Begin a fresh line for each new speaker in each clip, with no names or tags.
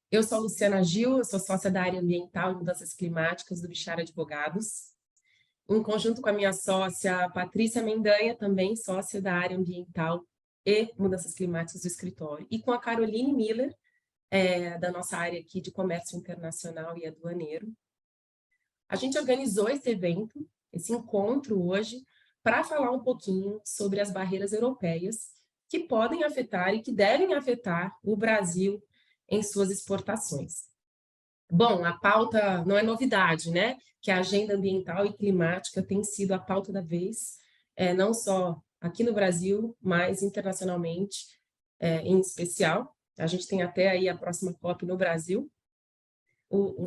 Eu sou a Luciana Gil, eu sou sócia da área ambiental e mudanças climáticas do Bichara Advogados. Em conjunto com a minha sócia Patrícia Mendanha, também sócia da área ambiental e mudanças climáticas do escritório. E com a Caroline Miller, da nossa área aqui de comércio internacional e aduaneiro. A gente organizou esse evento, esse encontro hoje, para falar um pouquinho sobre as barreiras europeias que podem afetar e que devem afetar o Brasil em suas exportações. Bom, a pauta não é novidade, né? Que a agenda ambiental e climática tem sido a pauta da vez, não só aqui no Brasil, mas internacionalmente, em especial. A gente tem até aí a próxima COP no Brasil.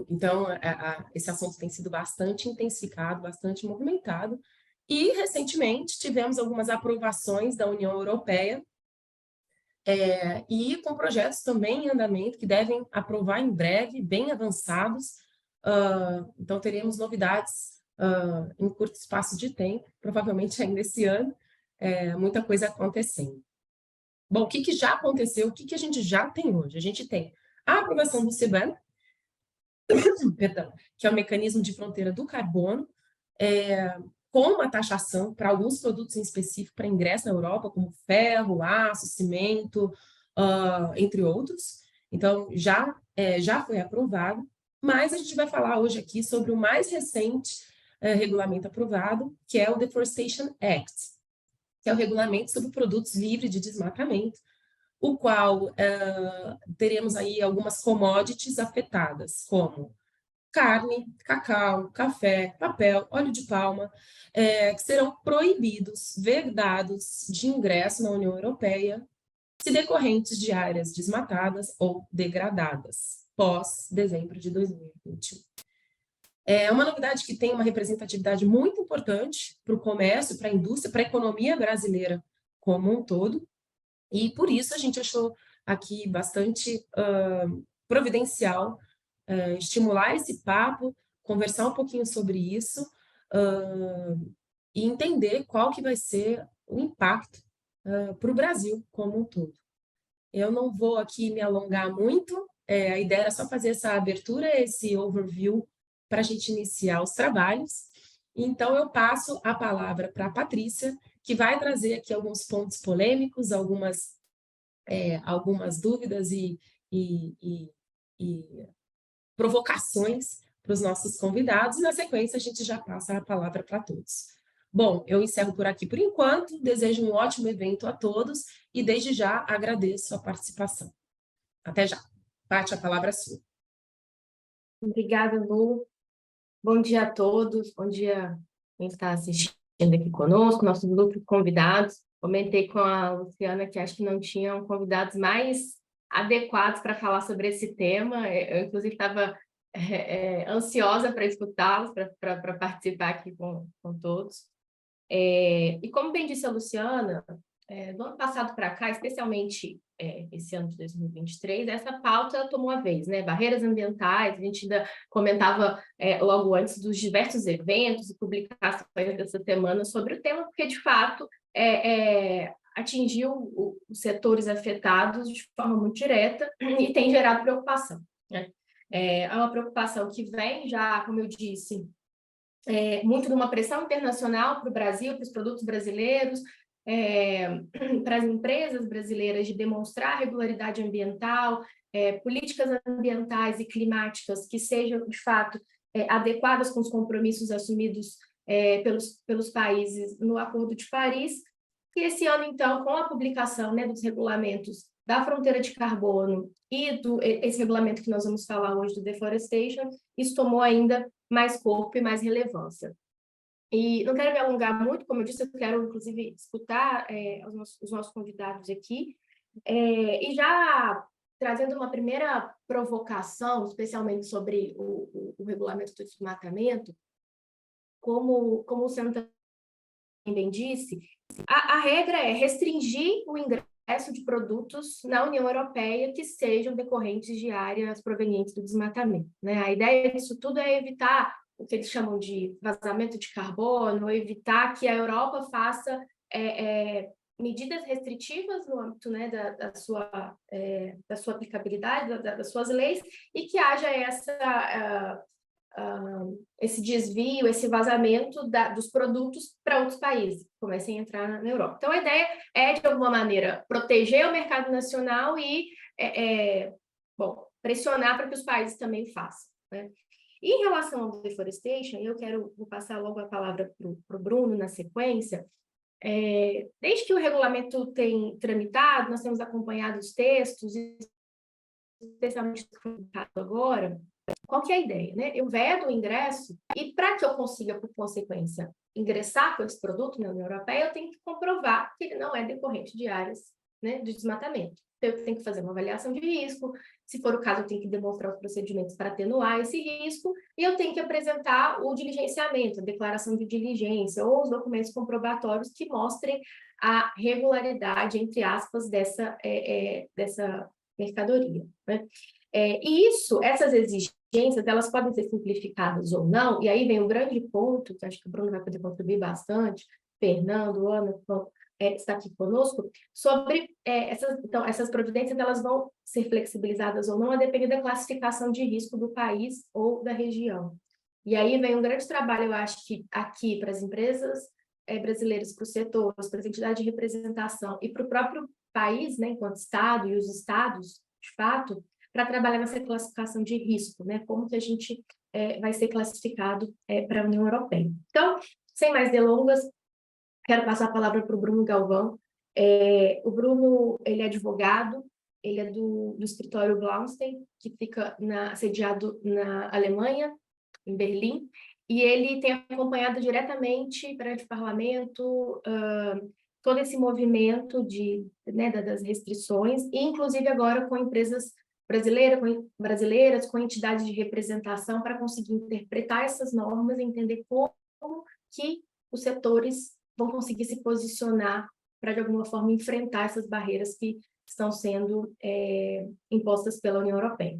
Então, esse assunto tem sido bastante intensificado, bastante movimentado. E, recentemente, tivemos algumas aprovações da União Europeia e com projetos também em andamento que devem aprovar em breve, bem avançados. Então, teremos novidades em curto espaço de tempo, provavelmente ainda esse ano, muita coisa acontecendo. Bom, o que já aconteceu, o que a gente já tem hoje? A gente tem a aprovação do CBAM, perdão, que é o mecanismo de fronteira do carbono, com uma taxação para alguns produtos em específico para ingresso na Europa, como ferro, aço, cimento, entre outros. Então, já foi aprovado, mas a gente vai falar hoje aqui sobre o mais recente regulamento aprovado, que é o Deforestation Act, que é o regulamento sobre produtos livres de desmatamento, o qual teremos aí algumas commodities afetadas, como carne, cacau, café, papel, óleo de palma, que serão proibidos, vedados de ingresso na União Europeia, se decorrentes de áreas desmatadas ou degradadas, pós dezembro de 2021. É uma novidade que tem uma representatividade muito importante para o comércio, para a indústria, para a economia brasileira como um todo, e por isso a gente achou aqui bastante providencial estimular esse papo, conversar um pouquinho sobre isso e entender qual que vai ser o impacto para o Brasil como um todo. Eu não vou aqui me alongar muito, a ideia era só fazer essa abertura, esse overview, para a gente iniciar os trabalhos. Então, eu passo a palavra para a Patrícia, que vai trazer aqui alguns pontos polêmicos, algumas dúvidas e provocações para os nossos convidados, e na sequência a gente já passa a palavra para todos. Bom, eu encerro por aqui por enquanto, desejo um ótimo evento a todos e desde já agradeço a participação. Até já. Paty, a palavra é sua.
Obrigada, Lu. Bom dia a todos, bom dia quem está assistindo aqui conosco, nosso grupo de convidados. Comentei com a Luciana que acho que não tinham convidados mais adequados para falar sobre esse tema. Eu, inclusive, estava ansiosa para escutá-los, para participar aqui com todos. E como bem disse a Luciana, do ano passado para cá, especialmente esse ano de 2023, essa pauta tomou a vez, né? Barreiras ambientais, a gente ainda comentava logo antes dos diversos eventos e publicações dessa semana sobre o tema, porque, de fato, atingiu os setores afetados de forma muito direta e tem gerado preocupação, né? É uma preocupação que vem já, como eu disse, muito de uma pressão internacional para o Brasil, para os produtos brasileiros, para as empresas brasileiras de demonstrar regularidade ambiental, políticas ambientais e climáticas que sejam, de fato, adequadas com os compromissos assumidos pelos países no Acordo de Paris. E esse ano, então, com a publicação, né, dos regulamentos da fronteira de carbono e esse regulamento que nós vamos falar hoje do Deforestation, isso tomou ainda mais corpo e mais relevância. E não quero me alongar muito, como eu disse, eu quero, inclusive, escutar os nossos convidados aqui, e já trazendo uma primeira provocação, especialmente sobre o regulamento do desmatamento, como o Santa bem disse, a regra é restringir o ingresso de produtos na União Europeia que sejam decorrentes de áreas provenientes do desmatamento, né? A ideia disso tudo é evitar o que eles chamam de vazamento de carbono, evitar que a Europa faça medidas restritivas no âmbito, né, da sua aplicabilidade, das suas leis, e que haja esse desvio, esse vazamento dos produtos para outros países, que comecem a entrar na Europa. Então, a ideia é, de alguma maneira, proteger o mercado nacional e, pressionar para que os países também façam, né? Em relação ao deforestation, vou passar logo a palavra para o Bruno na sequência. Desde que o regulamento tem tramitado, nós temos acompanhado os textos, especialmente agora. Qual que é a ideia, né? Eu vedo o ingresso e, para que eu consiga, por consequência, ingressar com esse produto na União Europeia, eu tenho que comprovar que ele não é decorrente de áreas, né, de desmatamento. Então, eu tenho que fazer uma avaliação de risco, se for o caso, eu tenho que demonstrar os procedimentos para atenuar esse risco, e eu tenho que apresentar o diligenciamento, a declaração de diligência, ou os documentos comprobatórios que mostrem a regularidade, entre aspas, dessa mercadoria, né? E essas exigências, elas podem ser simplificadas ou não, e aí vem um grande ponto, que acho que o Bruno vai poder contribuir bastante, Fernando, Ana, está aqui conosco, sobre essas providências, elas vão ser flexibilizadas ou não, a depender da classificação de risco do país ou da região. E aí vem um grande trabalho, eu acho que aqui, para as empresas brasileiras, para os setores, para as entidades de representação e para o próprio país, né, enquanto Estado, e os estados, de fato, para trabalhar nessa classificação de risco, né, como que a gente vai ser classificado para a União Europeia. Então, sem mais delongas, quero passar a palavra para o Bruno Galvão. O Bruno, ele é advogado, ele é do escritório Blaustein, que fica sediado na Alemanha, em Berlim, e ele tem acompanhado diretamente perante o parlamento todo esse movimento das restrições, e inclusive agora com empresas brasileiras, com entidades de representação, para conseguir interpretar essas normas e entender como que os setores vão conseguir se posicionar para, de alguma forma, enfrentar essas barreiras que estão sendo impostas pela União Europeia.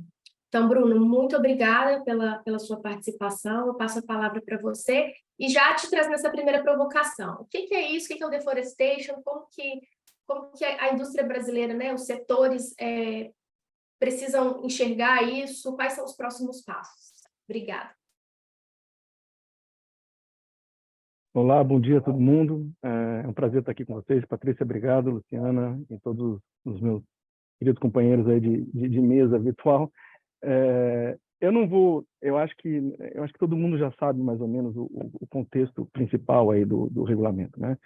Então, Bruno, muito obrigada pela sua participação. Eu passo a palavra para você e já te trazendo essa primeira provocação. O que é isso? O que é o deforestation? Como que a indústria brasileira, né, os setores precisam enxergar isso? Quais são os próximos passos? Obrigada.
Olá, bom dia a todo mundo. É um prazer estar aqui com vocês. Patrícia, obrigado. Luciana e todos os meus queridos companheiros aí de mesa virtual. Eu acho que todo mundo já sabe mais ou menos o contexto principal aí do regulamento, né?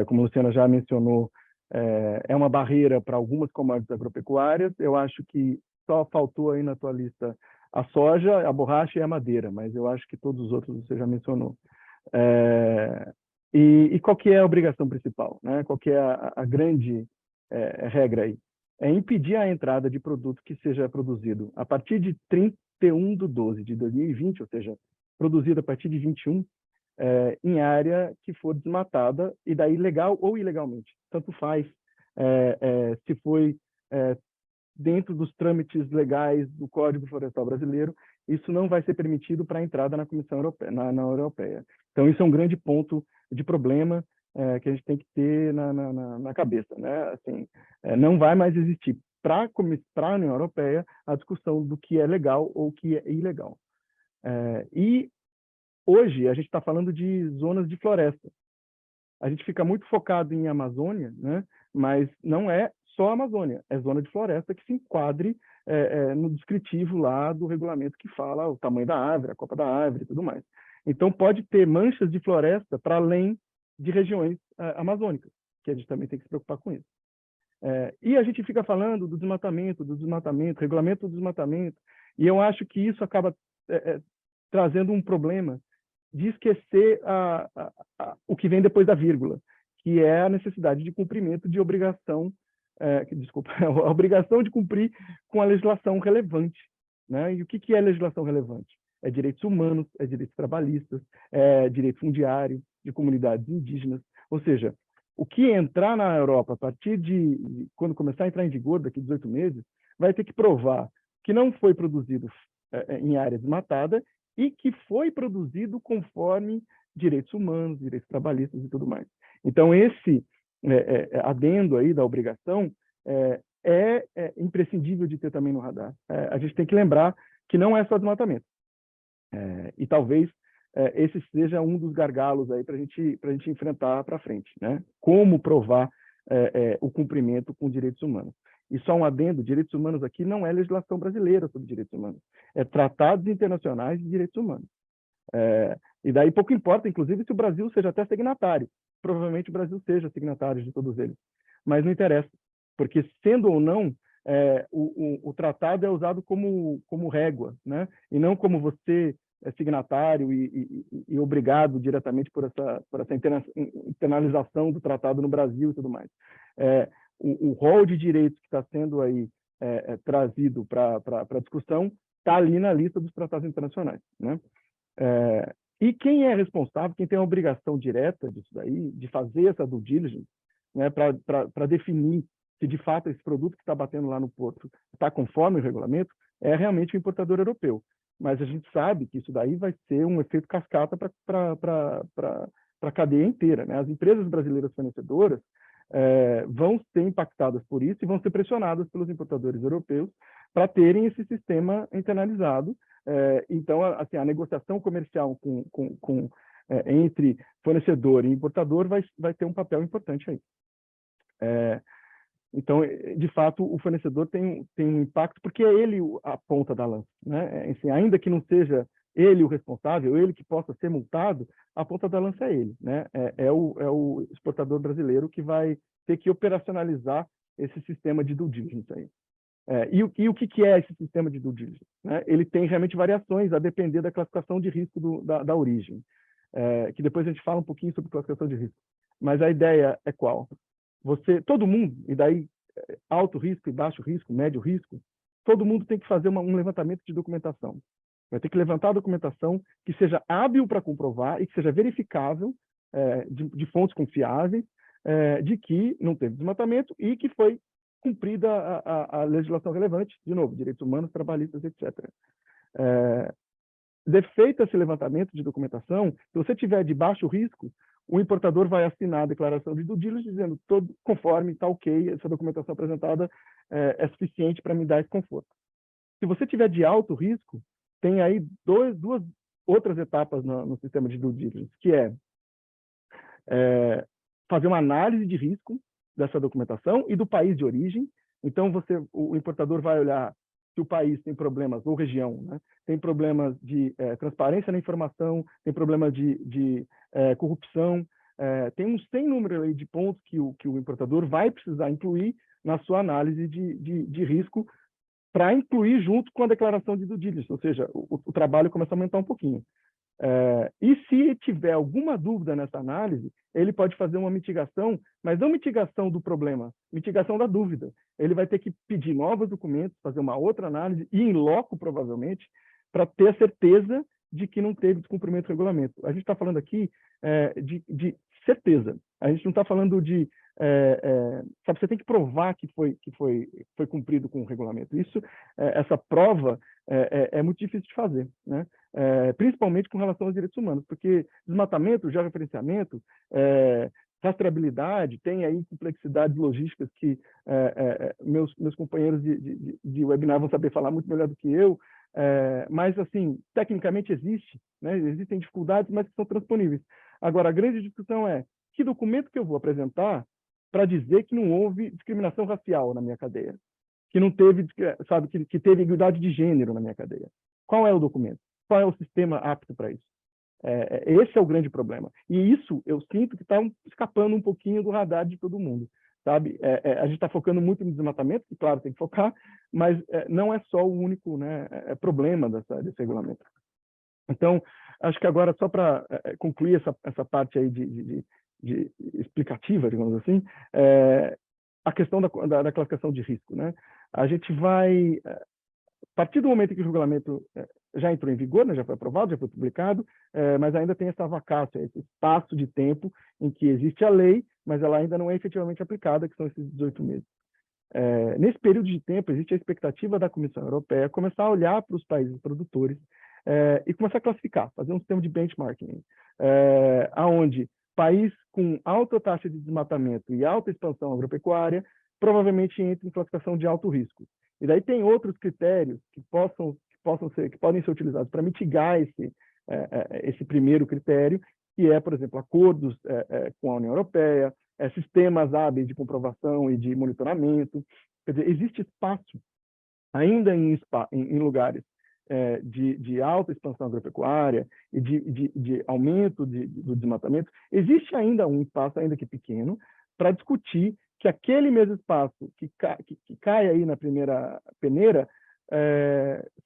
Como a Luciana já mencionou, é uma barreira para algumas commodities agropecuárias. Eu acho que só faltou aí na tua lista a soja, a borracha e a madeira, mas eu acho que todos os outros você já mencionou. E qual que é a obrigação principal, né? Qual que é a grande regra aí? É impedir a entrada de produto que seja produzido a partir de 31/12 de 2020, ou seja, produzido a partir de 21, em área que for desmatada, e daí legal ou ilegalmente. Tanto faz se foi dentro dos trâmites legais do Código Florestal Brasileiro, isso não vai ser permitido para a entrada na Comissão Europeia, na Europeia. Então, isso é um grande ponto de problema que a gente tem que ter na cabeça, né? Assim, não vai mais existir para a União Europeia a discussão do que é legal ou o que é ilegal. E hoje a gente está falando de zonas de floresta. A gente fica muito focado em Amazônia, né? Mas não é só a Amazônia, é zona de floresta que se enquadre no descritivo lá do regulamento que fala o tamanho da árvore, a copa da árvore e tudo mais. Então, pode ter manchas de floresta para além de regiões amazônicas, que a gente também tem que se preocupar com isso. E a gente fica falando do desmatamento, regulamento do desmatamento, e eu acho que isso acaba trazendo um problema de esquecer o que vem depois da vírgula, que é a necessidade de cumprimento de obrigação, a obrigação de cumprir com a legislação relevante, né? E o que é legislação relevante? É direitos humanos, é direitos trabalhistas, é direito fundiário de comunidades indígenas. Ou seja, o que entrar na Europa a partir de quando começar a entrar em vigor, daqui a 18 meses, vai ter que provar que não foi produzido em área desmatada e que foi produzido conforme direitos humanos, direitos trabalhistas e tudo mais. Então, esse adendo aí da obrigação, é imprescindível de ter também no radar. A gente tem que lembrar que não é só desmatamento. E talvez esse seja um dos gargalos aí para a gente enfrentar para frente, né? Como provar o cumprimento com direitos humanos. E só um adendo, direitos humanos aqui não é legislação brasileira sobre direitos humanos, é tratados internacionais de direitos humanos. E daí pouco importa, inclusive, se o Brasil seja até signatário. Provavelmente o Brasil seja signatário de todos eles. Mas não interessa, porque sendo ou não, o tratado é usado como régua, né? E não como você é signatário e obrigado diretamente por essa internalização do tratado no Brasil e tudo mais. O rol de direitos que está sendo aí trazido para a discussão está ali na lista dos tratados internacionais, né? E quem é responsável, quem tem a obrigação direta disso daí, de fazer essa due diligence, né, para definir se de fato esse produto que está batendo lá no porto está conforme o regulamento, é realmente o importador europeu. Mas a gente sabe que isso daí vai ser um efeito cascata para a cadeia inteira, né? As empresas brasileiras fornecedoras vão ser impactadas por isso e vão ser pressionadas pelos importadores europeus para terem esse sistema internalizado. Então, assim, a negociação comercial entre fornecedor e importador vai ter um papel importante aí. Então, de fato, o fornecedor tem um impacto, porque é ele a ponta da lança, né? Assim, ainda que não seja ele o responsável, ele que possa ser multado, a ponta da lança é ele, né? É o exportador brasileiro que vai ter que operacionalizar esse sistema de due diligence aí. E o que é esse sistema de due diligence, né? Ele tem realmente variações a depender da classificação de risco da origem, que depois a gente fala um pouquinho sobre classificação de risco. Mas a ideia é qual? Todo mundo, e daí alto risco e baixo risco, médio risco, todo mundo tem que fazer um levantamento de documentação. Vai ter que levantar a documentação que seja hábil para comprovar e que seja verificável de fontes confiáveis de que não teve desmatamento e que foi cumprida a legislação relevante, de novo, direitos humanos, trabalhistas, etc. Feito esse levantamento de documentação, se você tiver de baixo risco, o importador vai assinar a declaração de due diligence dizendo conforme está ok, essa documentação apresentada é suficiente para me dar esse conforto. Se você tiver de alto risco, tem aí duas outras etapas no sistema de due diligence, que é fazer uma análise de risco dessa documentação e do país de origem. Então, o importador vai olhar se o país tem problemas, ou região, né? Tem problemas de transparência na informação, tem problemas de corrupção, tem um sem número aí de pontos que o importador vai precisar incluir na sua análise de risco para incluir junto com a declaração de due diligence, ou seja, o trabalho começa a aumentar um pouquinho. E se tiver alguma dúvida nessa análise, ele pode fazer uma mitigação, mas não mitigação do problema, mitigação da dúvida. Ele vai ter que pedir novos documentos, fazer uma outra análise, e em loco, provavelmente, para ter a certeza de que não teve descumprimento do regulamento. A gente está falando aqui de certeza. A gente não está falando de... sabe, você tem que provar que foi cumprido com o regulamento. Essa prova é muito difícil de fazer, né? Principalmente com relação aos direitos humanos, porque desmatamento, georreferenciamento, rastreabilidade, tem aí complexidades logísticas que meus companheiros de webinar vão saber falar muito melhor do que eu, mas, assim, tecnicamente existe, né? Existem dificuldades, mas que são transponíveis. Agora, a grande discussão é que documento que eu vou apresentar para dizer que não houve discriminação racial na minha cadeia, que não teve, sabe, que teve igualdade de gênero na minha cadeia. Qual é o documento? Qual é o sistema apto para isso? Esse é o grande problema. E isso eu sinto que está escapando um pouquinho do radar de todo mundo, sabe? A gente está focando muito no desmatamento, que claro, tem que focar, mas não é só o único, né, problema desse regulamento. Então, acho que agora, só para concluir essa parte aí de explicativa, digamos assim, a questão da classificação de risco, né? A gente vai, a partir do momento em que o regulamento já entrou em vigor, né, já foi aprovado, já foi publicado, mas ainda tem essa vacácia, esse espaço de tempo em que existe a lei, mas ela ainda não é efetivamente aplicada, que são esses 18 meses. Nesse período de tempo, existe a expectativa da Comissão Europeia começar a olhar para os países produtores e começar a classificar, fazer um sistema de benchmarking, aonde país com alta taxa de desmatamento e alta expansão agropecuária provavelmente entra em classificação de alto risco. E daí tem outros critérios que podem ser utilizados para mitigar esse primeiro critério, que é, por exemplo, acordos com a União Europeia, sistemas hábeis de comprovação e de monitoramento. Quer dizer, existe espaço, ainda em lugares de alta expansão agropecuária e de aumento do desmatamento, existe ainda um espaço, ainda que pequeno, para discutir que aquele mesmo espaço que cai aí na primeira peneira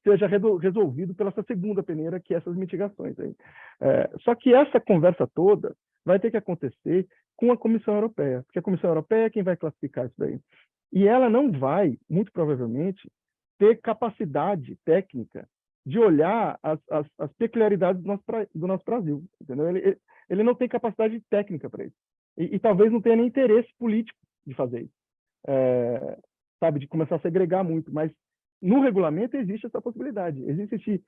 seja resolvido pela essa segunda peneira, que é essas mitigações aí. Só que essa conversa toda vai ter que acontecer com a Comissão Europeia, porque a Comissão Europeia é quem vai classificar isso daí. E ela não vai, muito provavelmente, ter capacidade técnica de olhar as peculiaridades do nosso Brasil, entendeu? Ele não tem capacidade técnica para isso. E talvez não tenha nem interesse político de fazer isso. Sabe, de começar a segregar muito, mas no regulamento existe essa possibilidade, existe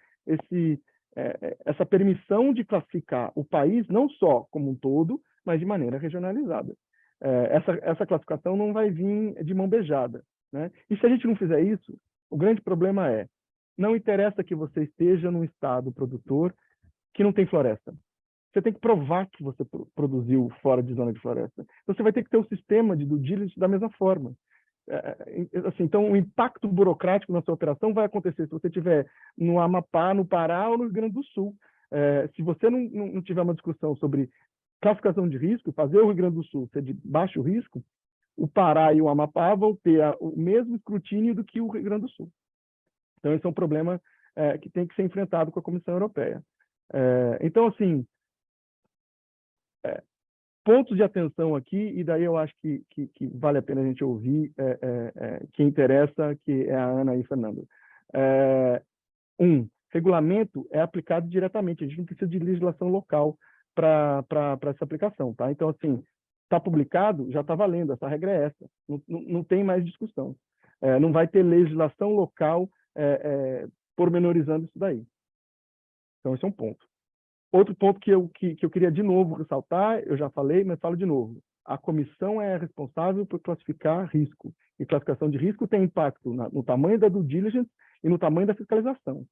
essa permissão de classificar o país não só como um todo, mas de maneira regionalizada. Essa classificação não vai vir de mão beijada, né? E se a gente não fizer isso, o grande problema não interessa que você esteja num estado produtor que não tem floresta. Você tem que provar que você produziu fora de zona de floresta. Você vai ter que ter o sistema de due diligence da mesma forma. Assim, então, o impacto burocrático na sua operação vai acontecer se você estiver no Amapá, no Pará ou no Rio Grande do Sul. Se você não tiver uma discussão sobre classificação de risco, fazer o Rio Grande do Sul ser de baixo risco, o Pará e o Amapá vão ter o mesmo escrutínio do que o Rio Grande do Sul. Então, esse é um problema que tem que ser enfrentado com a Comissão Europeia. Então, assim, pontos de atenção aqui, e daí eu acho que vale a pena a gente ouvir quem interessa, que é a Ana e o Fernando. Regulamento é aplicado diretamente, a gente não precisa de legislação local para essa aplicação, tá? Então, assim, está publicado, já está valendo, essa regra é essa, não tem mais discussão. Não vai ter legislação local pormenorizando isso daí. Então, esse é um ponto. Outro ponto que eu queria de novo ressaltar, eu já falei, mas falo de novo. A comissão é responsável por classificar risco. E classificação de risco tem impacto no tamanho da due diligence e no tamanho da fiscalização.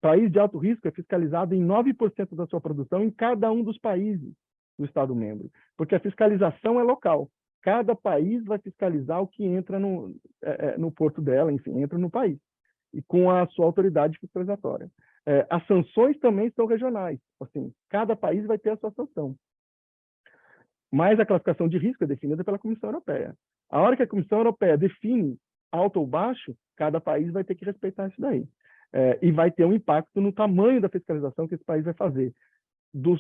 País de alto risco é fiscalizado em 9% da sua produção em cada um dos países do Estado-membro, porque a fiscalização é local. Cada país vai fiscalizar o que entra no porto dela, enfim, entra no país, e com a sua autoridade fiscalizatória. As sanções também são regionais, assim, cada país vai ter a sua sanção. Mas a classificação de risco é definida pela Comissão Europeia. A hora que a Comissão Europeia define alto ou baixo, cada país vai ter que respeitar isso daí. E vai ter um impacto no tamanho da fiscalização que esse país vai fazer, do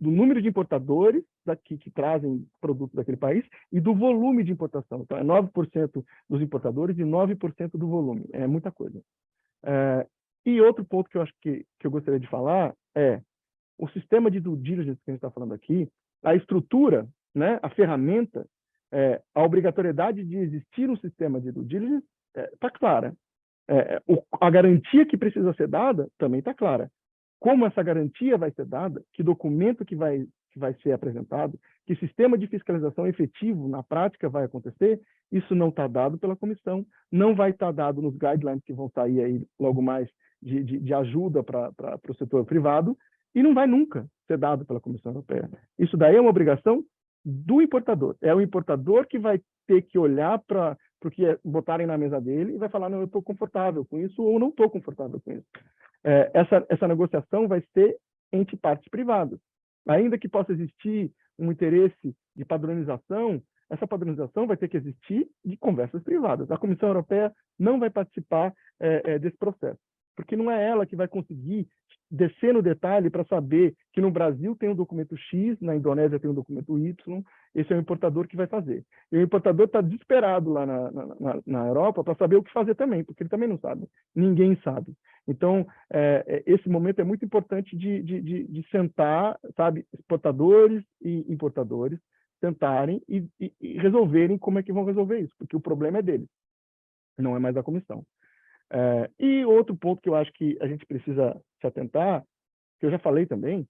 número de importadores que trazem produtos daquele país e do volume de importação. Então, é 9% dos importadores e 9% do volume. É muita coisa. E outro ponto que eu acho que eu gostaria de falar é o sistema de due diligence que a gente está falando aqui, a estrutura, né, a ferramenta, a obrigatoriedade de existir um sistema de due diligence está clara. A garantia que precisa ser dada também está clara. Como essa garantia vai ser dada, que documento que vai ser apresentado, que sistema de fiscalização efetivo na prática vai acontecer, isso não está dado pela comissão, não vai estar dado nos guidelines que vão sair aí logo mais de ajuda para o setor privado, e não vai nunca ser dado pela Comissão Europeia. Isso daí é uma obrigação do importador. É o importador que vai ter que olhar para o que botarem na mesa dele e vai falar, não, eu estou confortável com isso ou não estou confortável com isso. Essa negociação vai ser entre partes privadas. Ainda que possa existir um interesse de padronização, essa padronização vai ter que existir de conversas privadas. A Comissão Europeia não vai participar desse processo, porque não é ela que vai conseguir descer no detalhe para saber que no Brasil tem um documento X, na Indonésia tem um documento Y, esse é o importador que vai fazer. E o importador está desesperado lá na Europa para saber o que fazer também, porque ele também não sabe. Ninguém sabe. Então, esse momento é muito importante de sentar, sabe, exportadores e importadores, sentarem e resolverem como é que vão resolver isso, porque o problema é deles, não é mais da comissão. E outro ponto que eu acho que a gente precisa se atentar, que eu já falei também,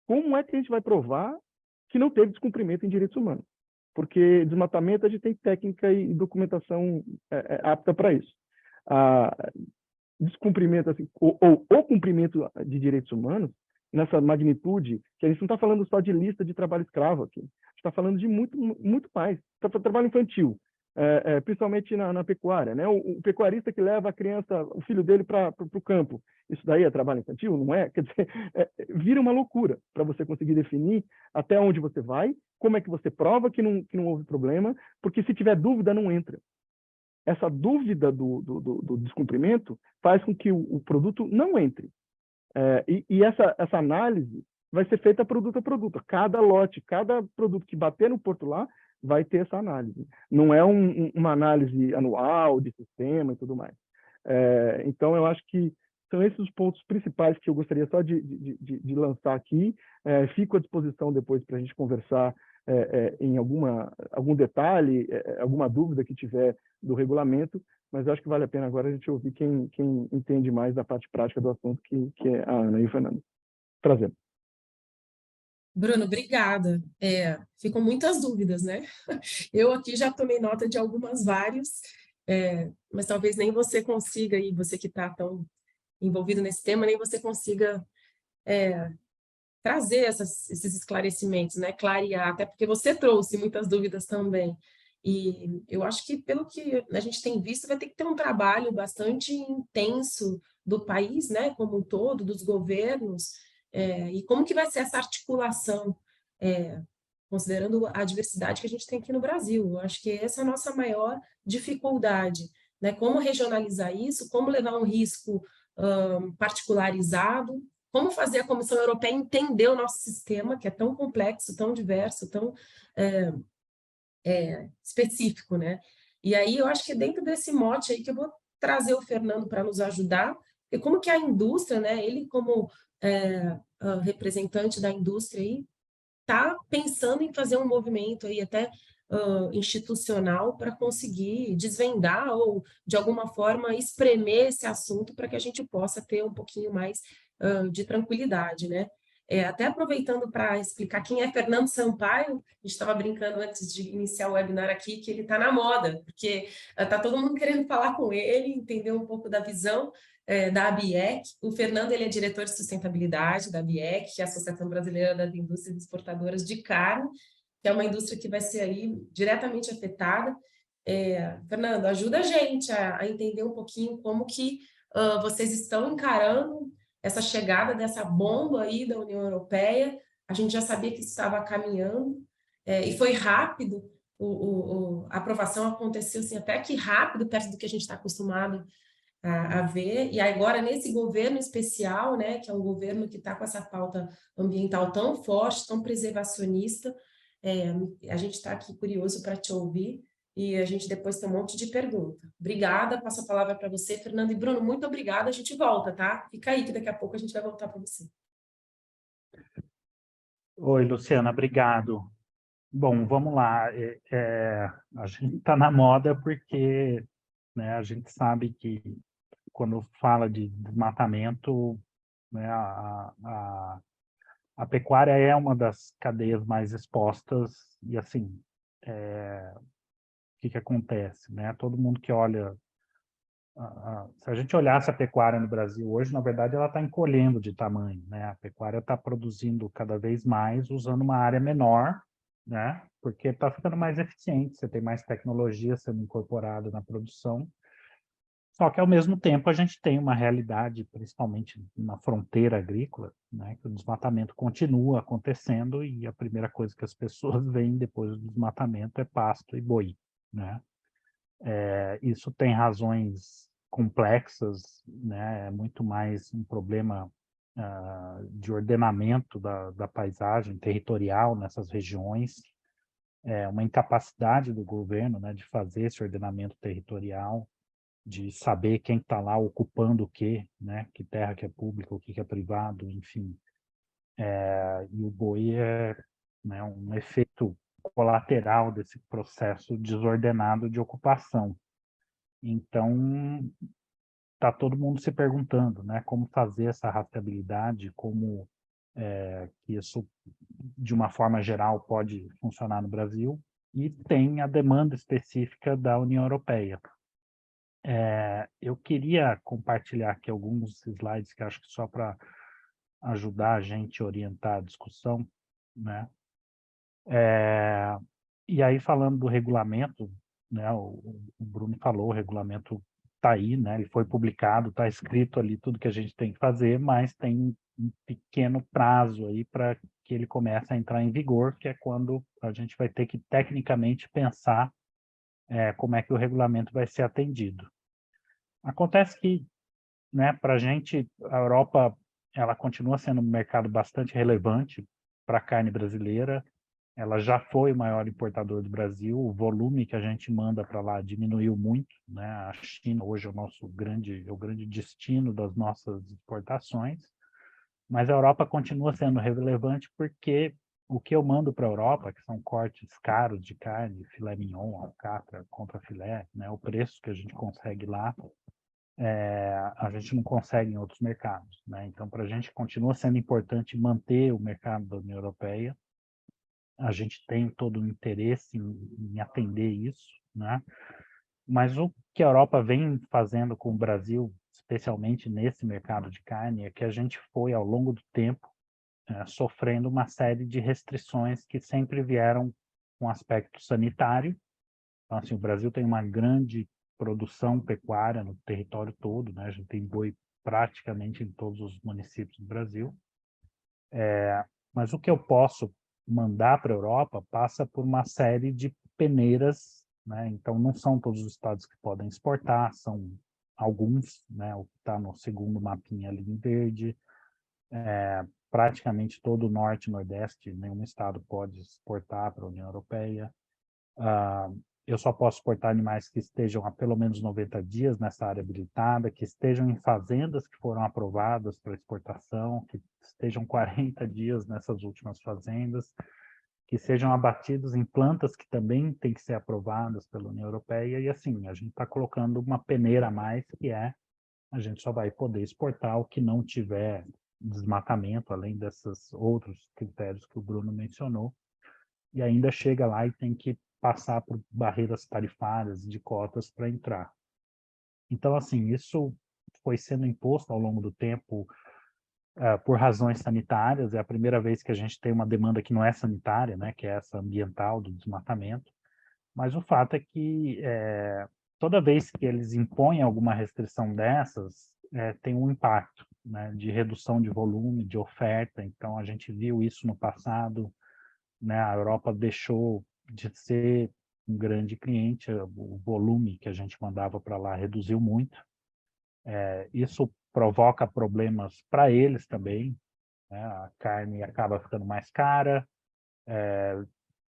como é que a gente vai provar que não teve descumprimento em direitos humanos? Porque desmatamento a gente tem técnica e documentação apta para isso. Descumprimento, assim, ou o cumprimento de direitos humanos, nessa magnitude, que a gente não está falando só de lista de trabalho escravo aqui, a gente está falando de muito mais. Trabalho infantil, principalmente na pecuária, né? O pecuarista que leva a criança, o filho dele para o campo, isso daí é trabalho infantil? Não é? Quer dizer, vira uma loucura para você conseguir definir até onde você vai, como é que você prova que não houve problema, porque se tiver dúvida, não entra. Essa dúvida do descumprimento faz com que o produto não entre. E essa análise vai ser feita produto a produto. Cada lote, cada produto que bater no porto lá, vai ter essa análise. Não é uma análise anual de sistema e tudo mais. Então, eu acho que são esses os pontos principais que eu gostaria só de lançar aqui. Fico à disposição depois para a gente conversar em algum detalhe, alguma dúvida que tiver do regulamento, mas acho que vale a pena agora a gente ouvir quem entende mais da parte prática do assunto, que é a Ana e o Fernando. Prazer.
Bruno, obrigada. Ficam muitas dúvidas, né? Eu aqui já tomei nota de várias, mas talvez nem você consiga, e você que está tão envolvido nesse tema, nem você consiga trazer esses esclarecimentos, né? Clarear, até porque você trouxe muitas dúvidas também. E eu acho que, pelo que a gente tem visto, vai ter que ter um trabalho bastante intenso do país, né, como um todo, dos governos, e como que vai ser essa articulação, considerando a diversidade que a gente tem aqui no Brasil. Eu acho que essa é a nossa maior dificuldade, né? Como regionalizar isso, como levar um risco particularizado, como fazer a Comissão Europeia entender o nosso sistema, que é tão complexo, tão diverso, tão específico, né? E aí eu acho que é dentro desse mote aí que eu vou trazer o Fernando para nos ajudar, e como que a indústria, né, ele como representante da indústria aí, está pensando em fazer um movimento aí até institucional para conseguir desvendar ou, de alguma forma, espremer esse assunto para que a gente possa ter um pouquinho mais de tranquilidade, né? Até aproveitando para explicar quem é Fernando Sampaio, a gente estava brincando antes de iniciar o webinar aqui, que ele está na moda, porque está todo mundo querendo falar com ele, entender um pouco da visão da ABIEC. O Fernando, ele é diretor de sustentabilidade da ABIEC, que é a Associação Brasileira das Indústrias Exportadoras de Carne, que é uma indústria que vai ser aí diretamente afetada. Fernando, ajuda a gente a entender um pouquinho como que vocês estão encarando essa chegada dessa bomba aí da União Europeia. A gente já sabia que isso estava caminhando, e foi rápido, a aprovação aconteceu assim, até que rápido, perto do que a gente está acostumado a ver, e agora nesse governo especial, né, que é um governo que está com essa pauta ambiental tão forte, tão preservacionista, a gente está aqui curioso para te ouvir, e a gente depois tem um monte de pergunta. Obrigada, passo a palavra para você, Fernando e Bruno, muito obrigada, a gente volta, tá? Fica aí que daqui a pouco a gente vai voltar para você.
Oi, Luciana, obrigado. Bom, vamos lá. A gente está na moda porque, né, a gente sabe que quando fala de desmatamento, né, a pecuária é uma das cadeias mais expostas e, assim, o que acontece, né? Todo mundo que olha... se a gente olhasse a pecuária no Brasil hoje, na verdade, ela está encolhendo de tamanho, né? A pecuária está produzindo cada vez mais usando uma área menor, né? Porque está ficando mais eficiente, você tem mais tecnologia sendo incorporada na produção. Só que, ao mesmo tempo, a gente tem uma realidade, principalmente na fronteira agrícola, né, que o desmatamento continua acontecendo e a primeira coisa que as pessoas veem depois do desmatamento é pasto e boi, né? Isso tem razões complexas, né? É muito mais um problema de ordenamento da paisagem territorial nessas regiões, uma incapacidade do governo, né, de fazer esse ordenamento territorial, de saber quem está lá ocupando o quê, né? Que terra que é pública, o que é privado, enfim. E o boi é, né, um efeito colateral desse processo desordenado de ocupação. Então, está todo mundo se perguntando, né, como fazer essa rastreabilidade, como que isso, de uma forma geral, pode funcionar no Brasil, e tem a demanda específica da União Europeia. Eu queria compartilhar aqui alguns slides que acho que só para ajudar a gente a orientar a discussão, né? E aí, falando do regulamento, né, o Bruno falou, o regulamento está aí, né, ele foi publicado, está escrito ali tudo que a gente tem que fazer, mas tem um pequeno prazo aí para que ele comece a entrar em vigor, que é quando a gente vai ter que, tecnicamente, pensar como é que o regulamento vai ser atendido. Acontece que, né, para a gente, a Europa ela continua sendo um mercado bastante relevante para a carne brasileira. Ela já foi o maior importador do Brasil, o volume que a gente manda para lá diminuiu muito, né? A China hoje é o grande destino das nossas exportações, mas a Europa continua sendo relevante porque o que eu mando para a Europa, que são cortes caros de carne, filé mignon, alcatra, contrafilé, né? O preço que a gente consegue lá, a gente não consegue em outros mercados, né? Então, para a gente continua sendo importante manter o mercado da União Europeia. A gente tem todo o interesse em atender isso, né? Mas o que a Europa vem fazendo com o Brasil, especialmente nesse mercado de carne, é que a gente foi, ao longo do tempo, sofrendo uma série de restrições que sempre vieram com aspecto sanitário. Então, assim, o Brasil tem uma grande produção pecuária no território todo, né? A gente tem boi praticamente em todos os municípios do Brasil. Mas o que eu posso mandar para a Europa passa por uma série de peneiras, né? Então, não são todos os estados que podem exportar, são alguns, né? O que está no segundo mapinha ali em verde. Praticamente todo o norte e nordeste, nenhum estado pode exportar para a União Europeia. Eu só posso exportar animais que estejam há pelo menos 90 dias nessa área habilitada, que estejam em fazendas que foram aprovadas para exportação, que estejam 40 dias nessas últimas fazendas, que sejam abatidos em plantas que também têm que ser aprovadas pela União Europeia. E assim, a gente está colocando uma peneira a mais, que é a gente só vai poder exportar o que não tiver desmatamento, além desses outros critérios que o Bruno mencionou, e ainda chega lá e tem que passar por barreiras tarifárias de cotas para entrar. Então, assim, isso foi sendo imposto ao longo do tempo por razões sanitárias. É a primeira vez que a gente tem uma demanda que não é sanitária, né, que é essa ambiental do desmatamento. Mas o fato é que toda vez que eles impõem alguma restrição dessas, tem um impacto, né, de redução de volume, de oferta. Então, a gente viu isso no passado, né? A Europa deixou de ser um grande cliente, o volume que a gente mandava para lá reduziu muito. Isso provoca problemas para eles também, né? A carne acaba ficando mais cara,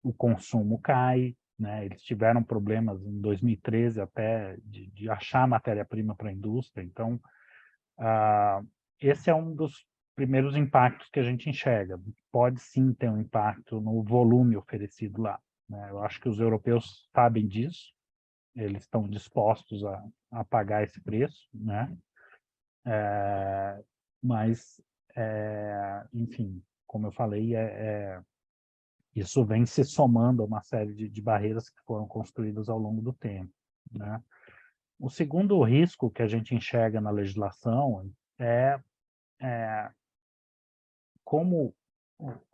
o consumo cai, né? Eles tiveram problemas em 2013 até de achar matéria-prima para a indústria. Então, esse é um dos primeiros impactos que a gente enxerga. Pode sim ter um impacto no volume oferecido lá, né? Eu acho que os europeus sabem disso, eles estão dispostos a pagar esse preço, né? Mas, enfim, como eu falei, isso vem se somando a uma série de barreiras que foram construídas ao longo do tempo, né? O segundo risco que a gente enxerga na legislação é como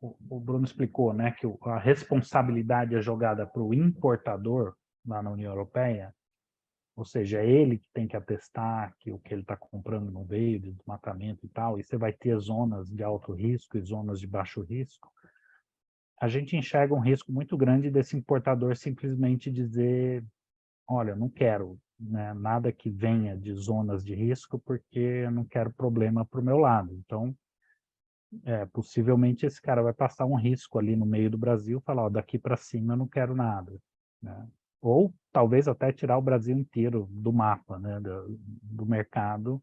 o Bruno explicou, né, que a responsabilidade é jogada para o importador lá na União Europeia, ou seja, é ele que tem que atestar que o que ele está comprando não veio de desmatamento e tal, e você vai ter zonas de alto risco e zonas de baixo risco. A gente enxerga um risco muito grande desse importador simplesmente dizer, olha, não quero, né, nada que venha de zonas de risco porque eu não quero problema para o meu lado. Então, possivelmente esse cara vai passar um risco ali no meio do Brasil, falar, ó, daqui para cima eu não quero nada, né? Ou talvez até tirar o Brasil inteiro do mapa, né, do mercado,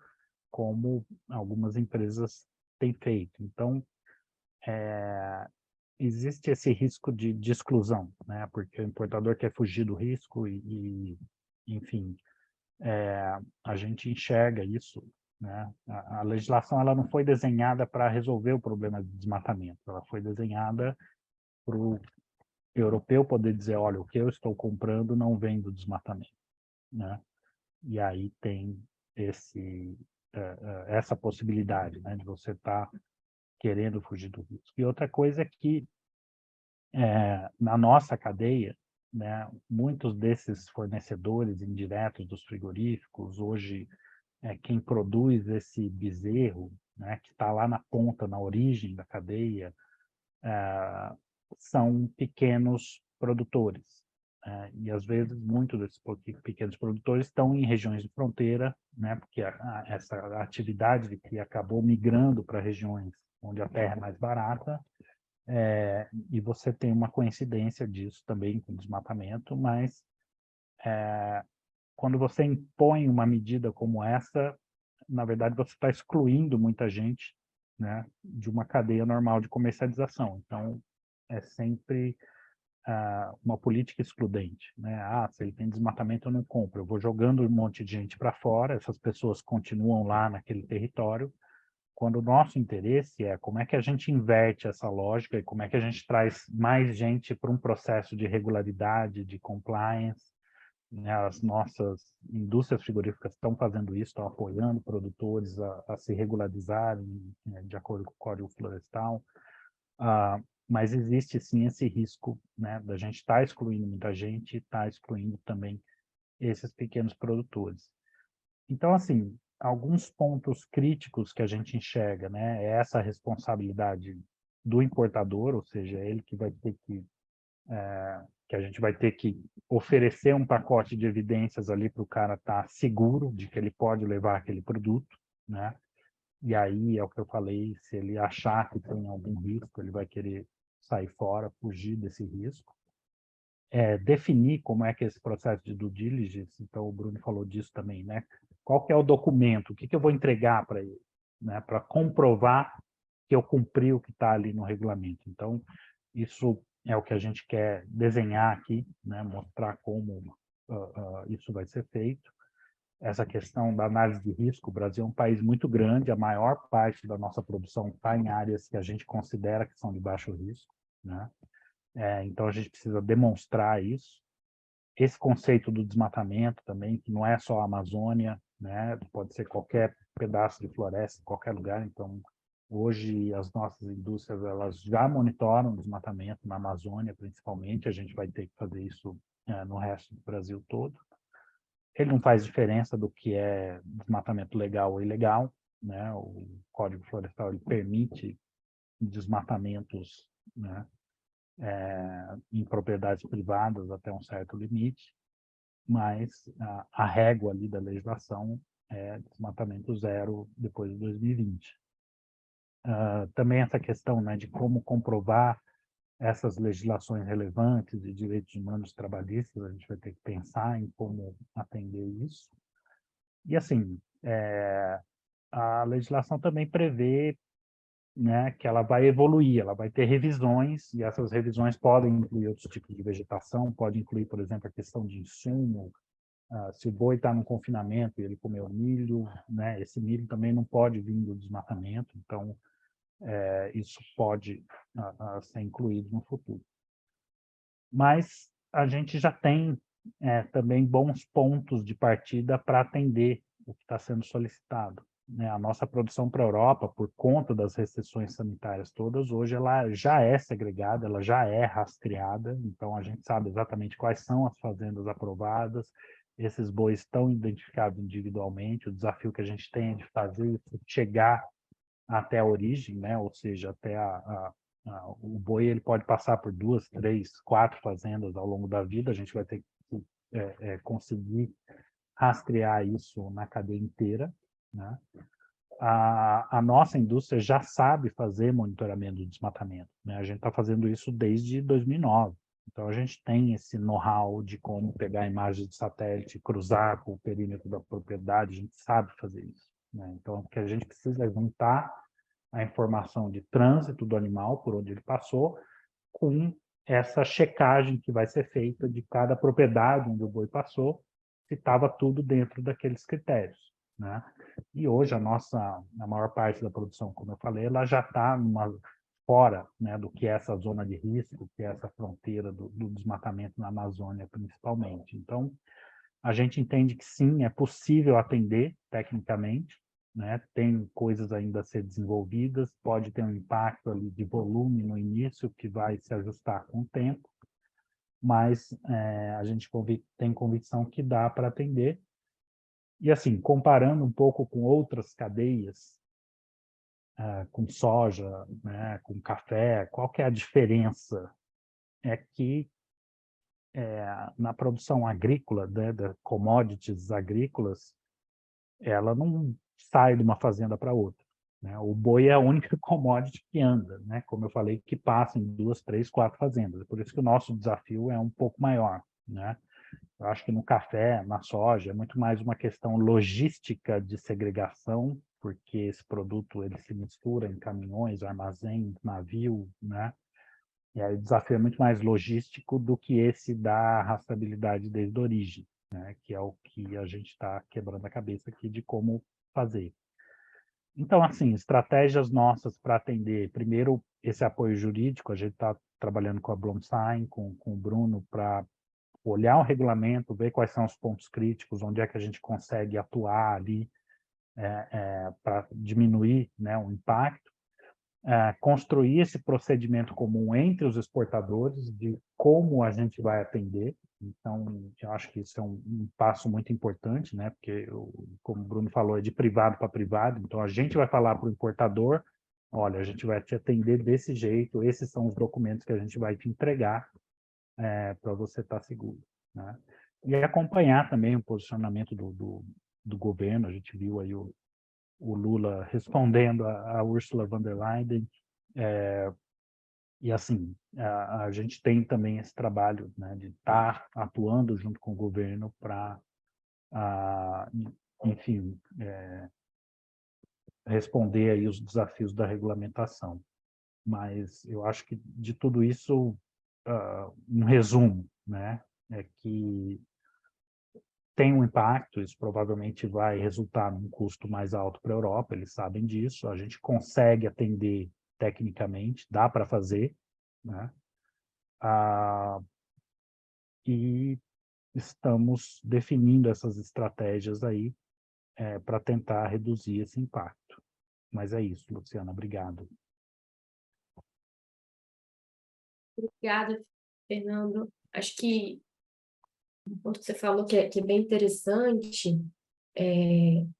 como algumas empresas têm feito. Então, existe esse risco de exclusão, né, porque o importador quer fugir do risco enfim, a gente enxerga isso, né? A legislação ela não foi desenhada para resolver o problema de desmatamento, ela foi desenhada para o europeu poder dizer, olha, o que eu estou comprando não vem do desmatamento, né? E aí tem essa possibilidade, né, de você estar querendo fugir do risco. E outra coisa é que, na nossa cadeia, né, muitos desses fornecedores indiretos dos frigoríficos, hoje, quem produz esse bezerro, né, que está lá na ponta, na origem da cadeia, são pequenos produtores. E, às vezes, muitos desses pequenos produtores estão em regiões de fronteira, né, porque essa atividade de cria acabou migrando para regiões onde a terra é mais barata, e você tem uma coincidência disso também com o desmatamento, mas quando você impõe uma medida como essa, na verdade, você está excluindo muita gente, né, de uma cadeia normal de comercialização. Então, é sempre uma política excludente, né? Se ele tem desmatamento, eu não compro. Eu vou jogando um monte de gente para fora, essas pessoas continuam lá naquele território, quando o nosso interesse é como é que a gente inverte essa lógica e como é que a gente traz mais gente para um processo de regularidade, de compliance, né? As nossas indústrias frigoríficas estão fazendo isso, estão apoiando produtores a se regularizarem, né, de acordo com o Código Florestal. Mas existe sim esse risco, né, da gente estar excluindo muita gente e estar excluindo também esses pequenos produtores. Então, assim, alguns pontos críticos que a gente enxerga, né, é essa responsabilidade do importador, ou seja, ele que vai ter que a gente vai ter que oferecer um pacote de evidências ali para o cara estar seguro de que ele pode levar aquele produto, né? E aí é o que eu falei, se ele achar que tem algum risco, ele vai querer sair fora, fugir desse risco. Definir como é que é esse processo de due diligence, então o Bruno falou disso também, né? Qual que é o documento, o que que eu vou entregar para ele, né? Para comprovar que eu cumpri o que está ali no regulamento. Então, isso é o que a gente quer desenhar aqui, né? Mostrar como isso vai ser feito. Essa questão da análise de risco, o Brasil é um país muito grande, a maior parte da nossa produção está em áreas que a gente considera que são de baixo risco, né? Então, a gente precisa demonstrar isso. Esse conceito do desmatamento também, que não é só a Amazônia, né? Pode ser qualquer pedaço de floresta, qualquer lugar. Então, hoje, as nossas indústrias elas já monitoram o desmatamento na Amazônia, principalmente. A gente vai ter que fazer isso no resto do Brasil todo. Ele não faz diferença do que é desmatamento legal ou ilegal, né? O Código Florestal ele permite desmatamentos, né, em propriedades privadas até um certo limite, mas a régua ali da legislação é desmatamento zero depois de 2020. Também essa questão, né, de como comprovar essas legislações relevantes de direitos humanos trabalhistas, a gente vai ter que pensar em como atender isso. E, assim, a legislação também prevê, né, que ela vai evoluir, ela vai ter revisões, e essas revisões podem incluir outros tipos de vegetação, pode incluir, por exemplo, a questão de insumo. Se o boi está no confinamento e ele comeu milho, né, esse milho também não pode vir do desmatamento, então isso pode ser incluído no futuro. Mas a gente já tem também bons pontos de partida para atender o que está sendo solicitado, né? A nossa produção para a Europa, por conta das restrições sanitárias todas, hoje ela já é segregada, ela já é rastreada, então a gente sabe exatamente quais são as fazendas aprovadas, esses bois estão identificados individualmente, o desafio que a gente tem é de fazer isso chegar até a origem, né? Ou seja, até o boi ele pode passar por 2, 3, 4 fazendas ao longo da vida, a gente vai ter que conseguir rastrear isso na cadeia inteira, né? A nossa indústria já sabe fazer monitoramento do desmatamento, né? A gente está fazendo isso desde 2009. Então, a gente tem esse know-how de como pegar imagens de satélite, cruzar com o perímetro da propriedade, a gente sabe fazer isso, né? Então, o que a gente precisa é juntar a informação de trânsito do animal, por onde ele passou, com essa checagem que vai ser feita de cada propriedade onde o boi passou, se estava tudo dentro daqueles critérios. né? E hoje a maior parte da produção, como eu falei, ela já está fora, né, do que é essa zona de risco, que é essa fronteira do desmatamento na Amazônia, principalmente. Então, a gente entende que sim, é possível atender tecnicamente, né? Tem coisas ainda a ser desenvolvidas, pode ter um impacto ali de volume no início, que vai se ajustar com o tempo, mas a gente tem convicção que dá para atender. E assim, comparando um pouco com outras cadeias, com soja, né, com café, qual que é a diferença? É que na produção agrícola, né, da commodities agrícolas, ela não sai de uma fazenda para outra, né? O boi é a única commodity que anda, né? Como eu falei, que passa em 2, 3, 4 fazendas. Por isso que o nosso desafio é um pouco maior, né? Eu acho que no café, na soja, é muito mais uma questão logística de segregação, porque esse produto ele se mistura em caminhões, armazéns, navio, né? E aí o desafio é muito mais logístico do que esse da rastreabilidade desde a origem, né? Que é o que a gente está quebrando a cabeça aqui de como fazer. Então, assim, estratégias nossas para atender, primeiro, esse apoio jurídico, a gente está trabalhando com a Blomstein, com o Bruno, para olhar o regulamento, ver quais são os pontos críticos, onde é que a gente consegue atuar ali para diminuir, né, o impacto. Construir esse procedimento comum entre os exportadores de como a gente vai atender. Então, eu acho que isso é um passo muito importante, né? Porque, como o Bruno falou, é de privado para privado. Então, a gente vai falar para o importador, olha, a gente vai te atender desse jeito, esses são os documentos que a gente vai te entregar para você estar seguro, né? E acompanhar também o posicionamento do governo. A gente viu aí o Lula respondendo a Ursula von der Leyen, e assim, a gente tem também esse trabalho, né, de estar atuando junto com o governo para, enfim, responder aí os desafios da regulamentação. Mas eu acho que de tudo isso, um resumo, né, é que tem um impacto, isso provavelmente vai resultar num custo mais alto para a Europa, eles sabem disso, a gente consegue atender tecnicamente, dá para fazer, né? E estamos definindo essas estratégias aí para tentar reduzir esse impacto. Mas é isso, Luciana, obrigado.
Obrigada, Fernando. Acho que o ponto que você falou que é bem interessante,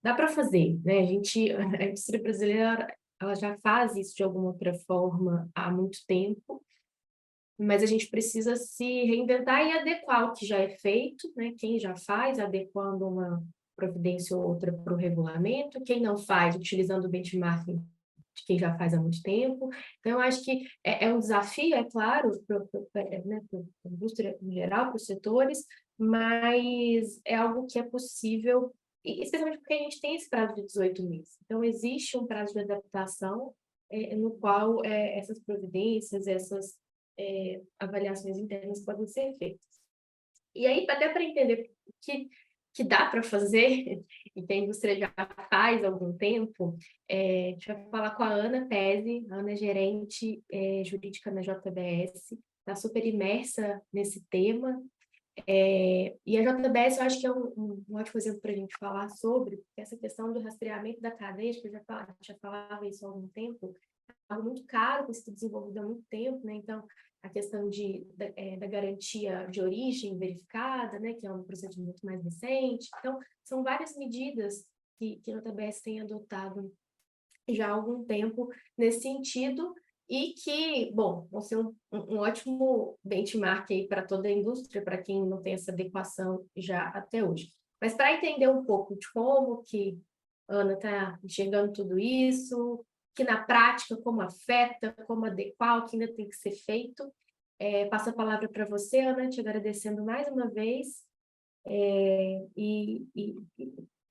dá para fazer, né? A indústria brasileira, ela já faz isso de alguma outra forma há muito tempo, mas a gente precisa se reinventar e adequar o que já é feito, né? Quem já faz, adequando uma providência ou outra para o regulamento, quem não faz, utilizando o benchmarking de quem já faz há muito tempo. Então, eu acho que é um desafio, é claro, para a indústria em geral, para os setores, mas é algo que é possível, especialmente porque a gente tem esse prazo de 18 meses. Então, existe um prazo de adaptação no qual essas providências, essas avaliações internas podem ser feitas. E aí, até para entender que dá para fazer, e que a indústria já faz há algum tempo, a gente vai falar com a Ana Pese. A Ana é gerente jurídica na JBS, está super imersa nesse tema, e a JBS eu acho que é um ótimo exemplo para a gente falar sobre essa questão do rastreamento da cadeia, que eu já falava isso há algum tempo, é algo muito caro, que se desenvolvido há muito tempo, né? Então, a questão da garantia de origem verificada, né, que é um procedimento mais recente. Então, são várias medidas que a JBS tem adotado já há algum tempo nesse sentido, e que, bom, vão ser um ótimo benchmark aí para toda a indústria, para quem não tem essa adequação já até hoje. Mas para entender um pouco de como que a Ana está enxergando tudo isso, que na prática, como afeta, como adequar, o que ainda tem que ser feito, passo a palavra para você, Ana, te agradecendo mais uma vez,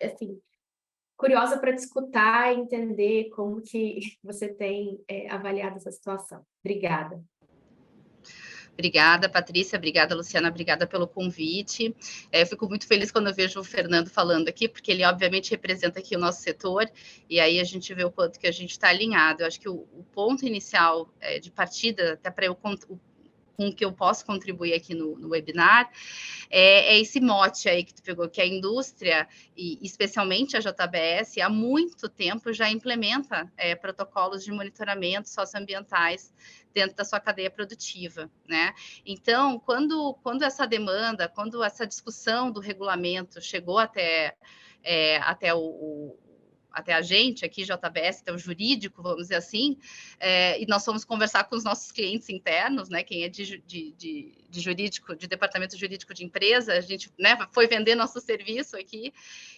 assim, curiosa para te escutar e entender como que você tem avaliado essa situação. Obrigada.
Obrigada, Patrícia, obrigada, Luciana, obrigada pelo convite. Eu fico muito feliz quando eu vejo o Fernando falando aqui, porque ele obviamente representa aqui o nosso setor, e aí a gente vê o quanto que a gente está alinhado. Eu acho que o ponto inicial de partida, até para eu com o que eu posso contribuir aqui no webinar, é esse mote aí que tu pegou, que a indústria, e especialmente a JBS, há muito tempo já implementa protocolos de monitoramento socioambientais dentro da sua cadeia produtiva, né? Então, quando essa demanda, quando essa discussão do regulamento chegou até a gente aqui, JBS, até o jurídico, vamos dizer assim, e nós fomos conversar com os nossos clientes internos, né, quem é de jurídico, de departamento jurídico de empresa, a gente, né, foi vender nosso serviço aqui,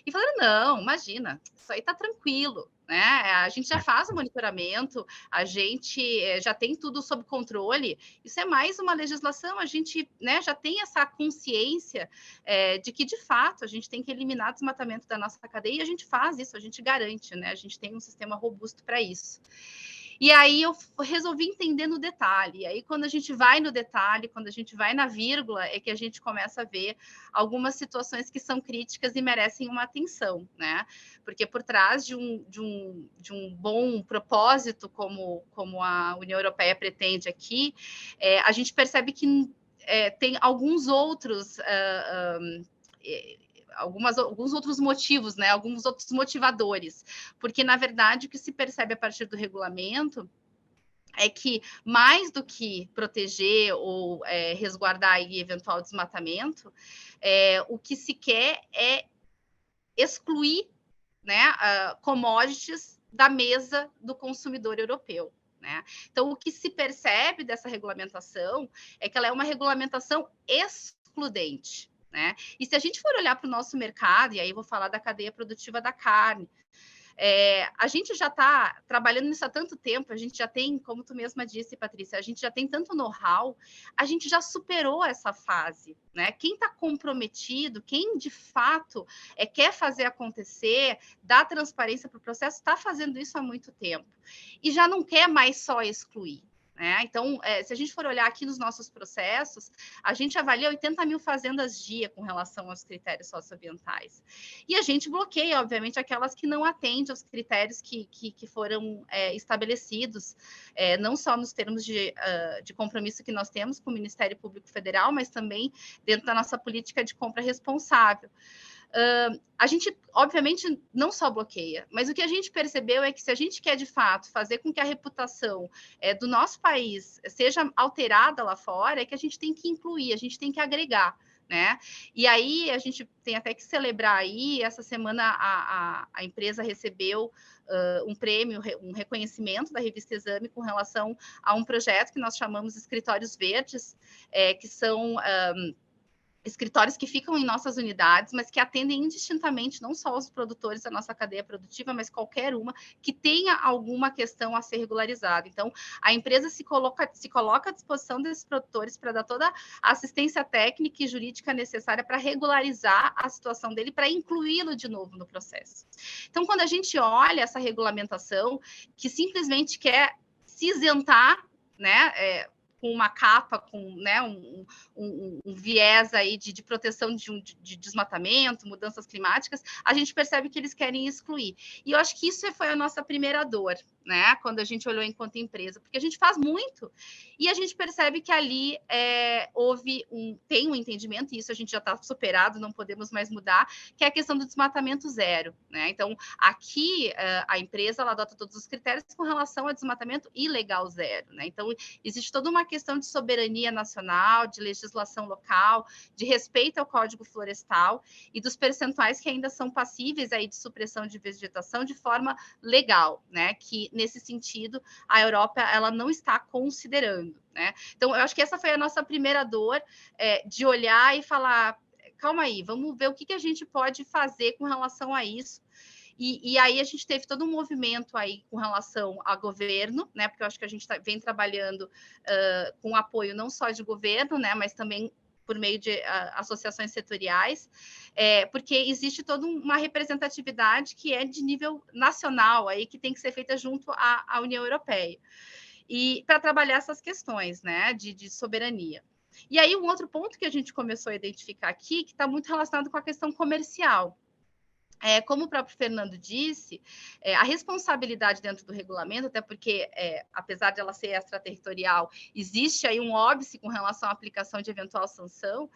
e falaram, não, imagina, isso aí tá tranquilo, né, a gente já faz o monitoramento, a gente já tem tudo sob controle, isso é mais uma legislação, a gente, né, já tem essa consciência de que, de fato, a gente tem que eliminar o desmatamento da nossa cadeia, e a gente faz isso, a gente garante, né, a gente tem um sistema robusto para isso. E aí eu resolvi entender no detalhe. E aí, quando a gente vai no detalhe, quando a gente vai na vírgula, é que a gente começa a ver algumas situações que são críticas e merecem uma atenção, né? Porque por trás de um bom propósito, como a União Europeia pretende aqui, a gente percebe que tem alguns outros alguns outros motivos, né? Alguns outros motivadores, porque, na verdade, o que se percebe a partir do regulamento é que, mais do que proteger ou resguardar aí eventual desmatamento, o que se quer é excluir, né, commodities da mesa do consumidor europeu. Né? Então, o que se percebe dessa regulamentação é que ela é uma regulamentação excludente. Né? E se a gente for olhar para o nosso mercado, e aí vou falar da cadeia produtiva da carne, a gente já está trabalhando nisso há tanto tempo, a gente já tem, como tu mesma disse, Patrícia, a gente já tem tanto know-how, a gente já superou essa fase. Né? Quem está comprometido, quem de fato quer fazer acontecer, dar transparência para o processo, está fazendo isso há muito tempo. E já não quer mais só excluir. Né? Então, se a gente for olhar aqui nos nossos processos, a gente avalia 80 mil fazendas dia com relação aos critérios socioambientais. E a gente bloqueia, obviamente, aquelas que não atendem aos critérios que foram estabelecidos, não só nos termos de compromisso que nós temos com o Ministério Público Federal, mas também dentro da nossa política de compra responsável. A gente, obviamente, não só bloqueia, mas o que a gente percebeu é que, se a gente quer, de fato, fazer com que a reputação do nosso país seja alterada lá fora, é que a gente tem que incluir, a gente tem que agregar. Né? E aí a gente tem até que celebrar aí, essa semana a empresa recebeu um prêmio, um reconhecimento da revista Exame com relação a um projeto que nós chamamos de Escritórios Verdes, que são escritórios que ficam em nossas unidades, mas que atendem indistintamente não só os produtores da nossa cadeia produtiva, mas qualquer uma que tenha alguma questão a ser regularizada. Então, a empresa se coloca à disposição desses produtores para dar toda a assistência técnica e jurídica necessária para regularizar a situação dele, para incluí-lo de novo no processo. Então, quando a gente olha essa regulamentação, que simplesmente quer se isentar, né, com uma capa, com, né, um viés aí de proteção de desmatamento, mudanças climáticas, a gente percebe que eles querem excluir. E eu acho que isso foi a nossa primeira dor, né, quando a gente olhou enquanto empresa, porque a gente faz muito e a gente percebe que ali tem um entendimento, e isso a gente já está superado, não podemos mais mudar, que é a questão do desmatamento zero. Né? Então, aqui a empresa ela adota todos os critérios com relação a desmatamento ilegal zero. Né? Então, existe toda uma questão de soberania nacional, de legislação local, de respeito ao Código Florestal e dos percentuais que ainda são passíveis aí de supressão de vegetação de forma legal, né? Que, nesse sentido, a Europa ela não está considerando. Né? Então, eu acho que essa foi a nossa primeira dor, de olhar e falar, calma aí, vamos ver o que a gente pode fazer com relação a isso. E aí a gente teve todo um movimento aí com relação ao governo, né? Porque eu acho que a gente vem trabalhando com apoio não só de governo, né? Mas também por meio de associações setoriais, porque existe toda uma representatividade que é de nível nacional, aí, que tem que ser feita junto à União Europeia, e para trabalhar essas questões, né, de soberania. E aí, um outro ponto que a gente começou a identificar aqui, que está muito relacionado com a questão comercial. Como o próprio Fernando disse, a responsabilidade dentro do regulamento, até porque, apesar de ela ser extraterritorial, existe aí um óbice com relação à aplicação de eventual sanção,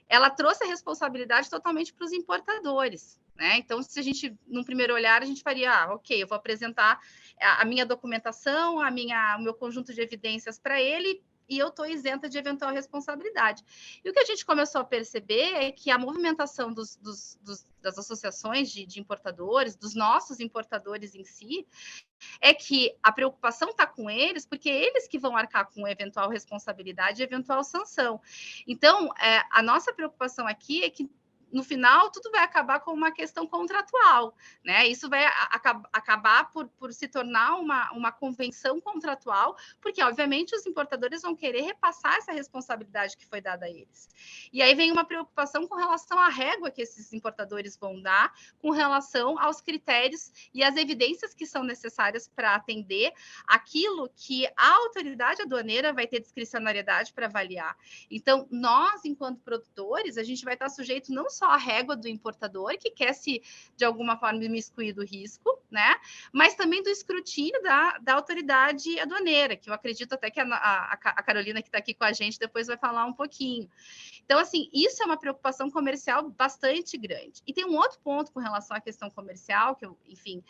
ela trouxe a responsabilidade totalmente para os importadores, né? Então, se a gente, num primeiro olhar, a gente faria, ok, eu vou apresentar a minha documentação, o meu conjunto de evidências para ele, e eu estou isenta de eventual responsabilidade. E o que a gente começou a perceber é que a movimentação das associações de importadores, dos nossos importadores em si, é que a preocupação está com eles, porque eles que vão arcar com eventual responsabilidade e eventual sanção. Então, a nossa preocupação aqui é que, no final, tudo vai acabar com uma questão contratual, né? Isso vai acabar por se tornar uma convenção contratual, porque, obviamente, os importadores vão querer repassar essa responsabilidade que foi dada a eles. E aí vem uma preocupação com relação à régua que esses importadores vão dar, com relação aos critérios e às evidências que são necessárias para atender aquilo que a autoridade aduaneira vai ter discricionariedade para avaliar. Então, nós, enquanto produtores, a gente vai estar sujeito não só a régua do importador, que quer se, de alguma forma, imiscuir do risco, né? Mas também do escrutínio da autoridade aduaneira, que eu acredito até que a Carolina, que está aqui com a gente, depois vai falar um pouquinho. Então, assim, isso é uma preocupação comercial bastante grande. E tem um outro ponto com relação à questão comercial, que eu, enfim,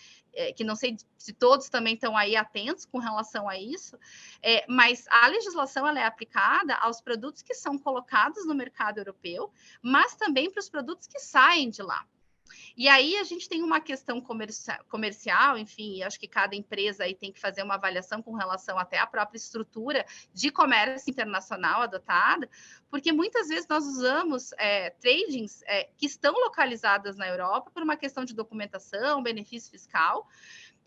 que não sei se todos também estão aí atentos com relação a isso, mas a legislação ela é aplicada aos produtos que são colocados no mercado europeu, mas também para os produtos que saem de lá. E aí a gente tem uma questão comercial, enfim, acho que cada empresa aí tem que fazer uma avaliação com relação até à própria estrutura de comércio internacional adotada, porque muitas vezes nós usamos tradings que estão localizadas na Europa por uma questão de documentação, benefício fiscal,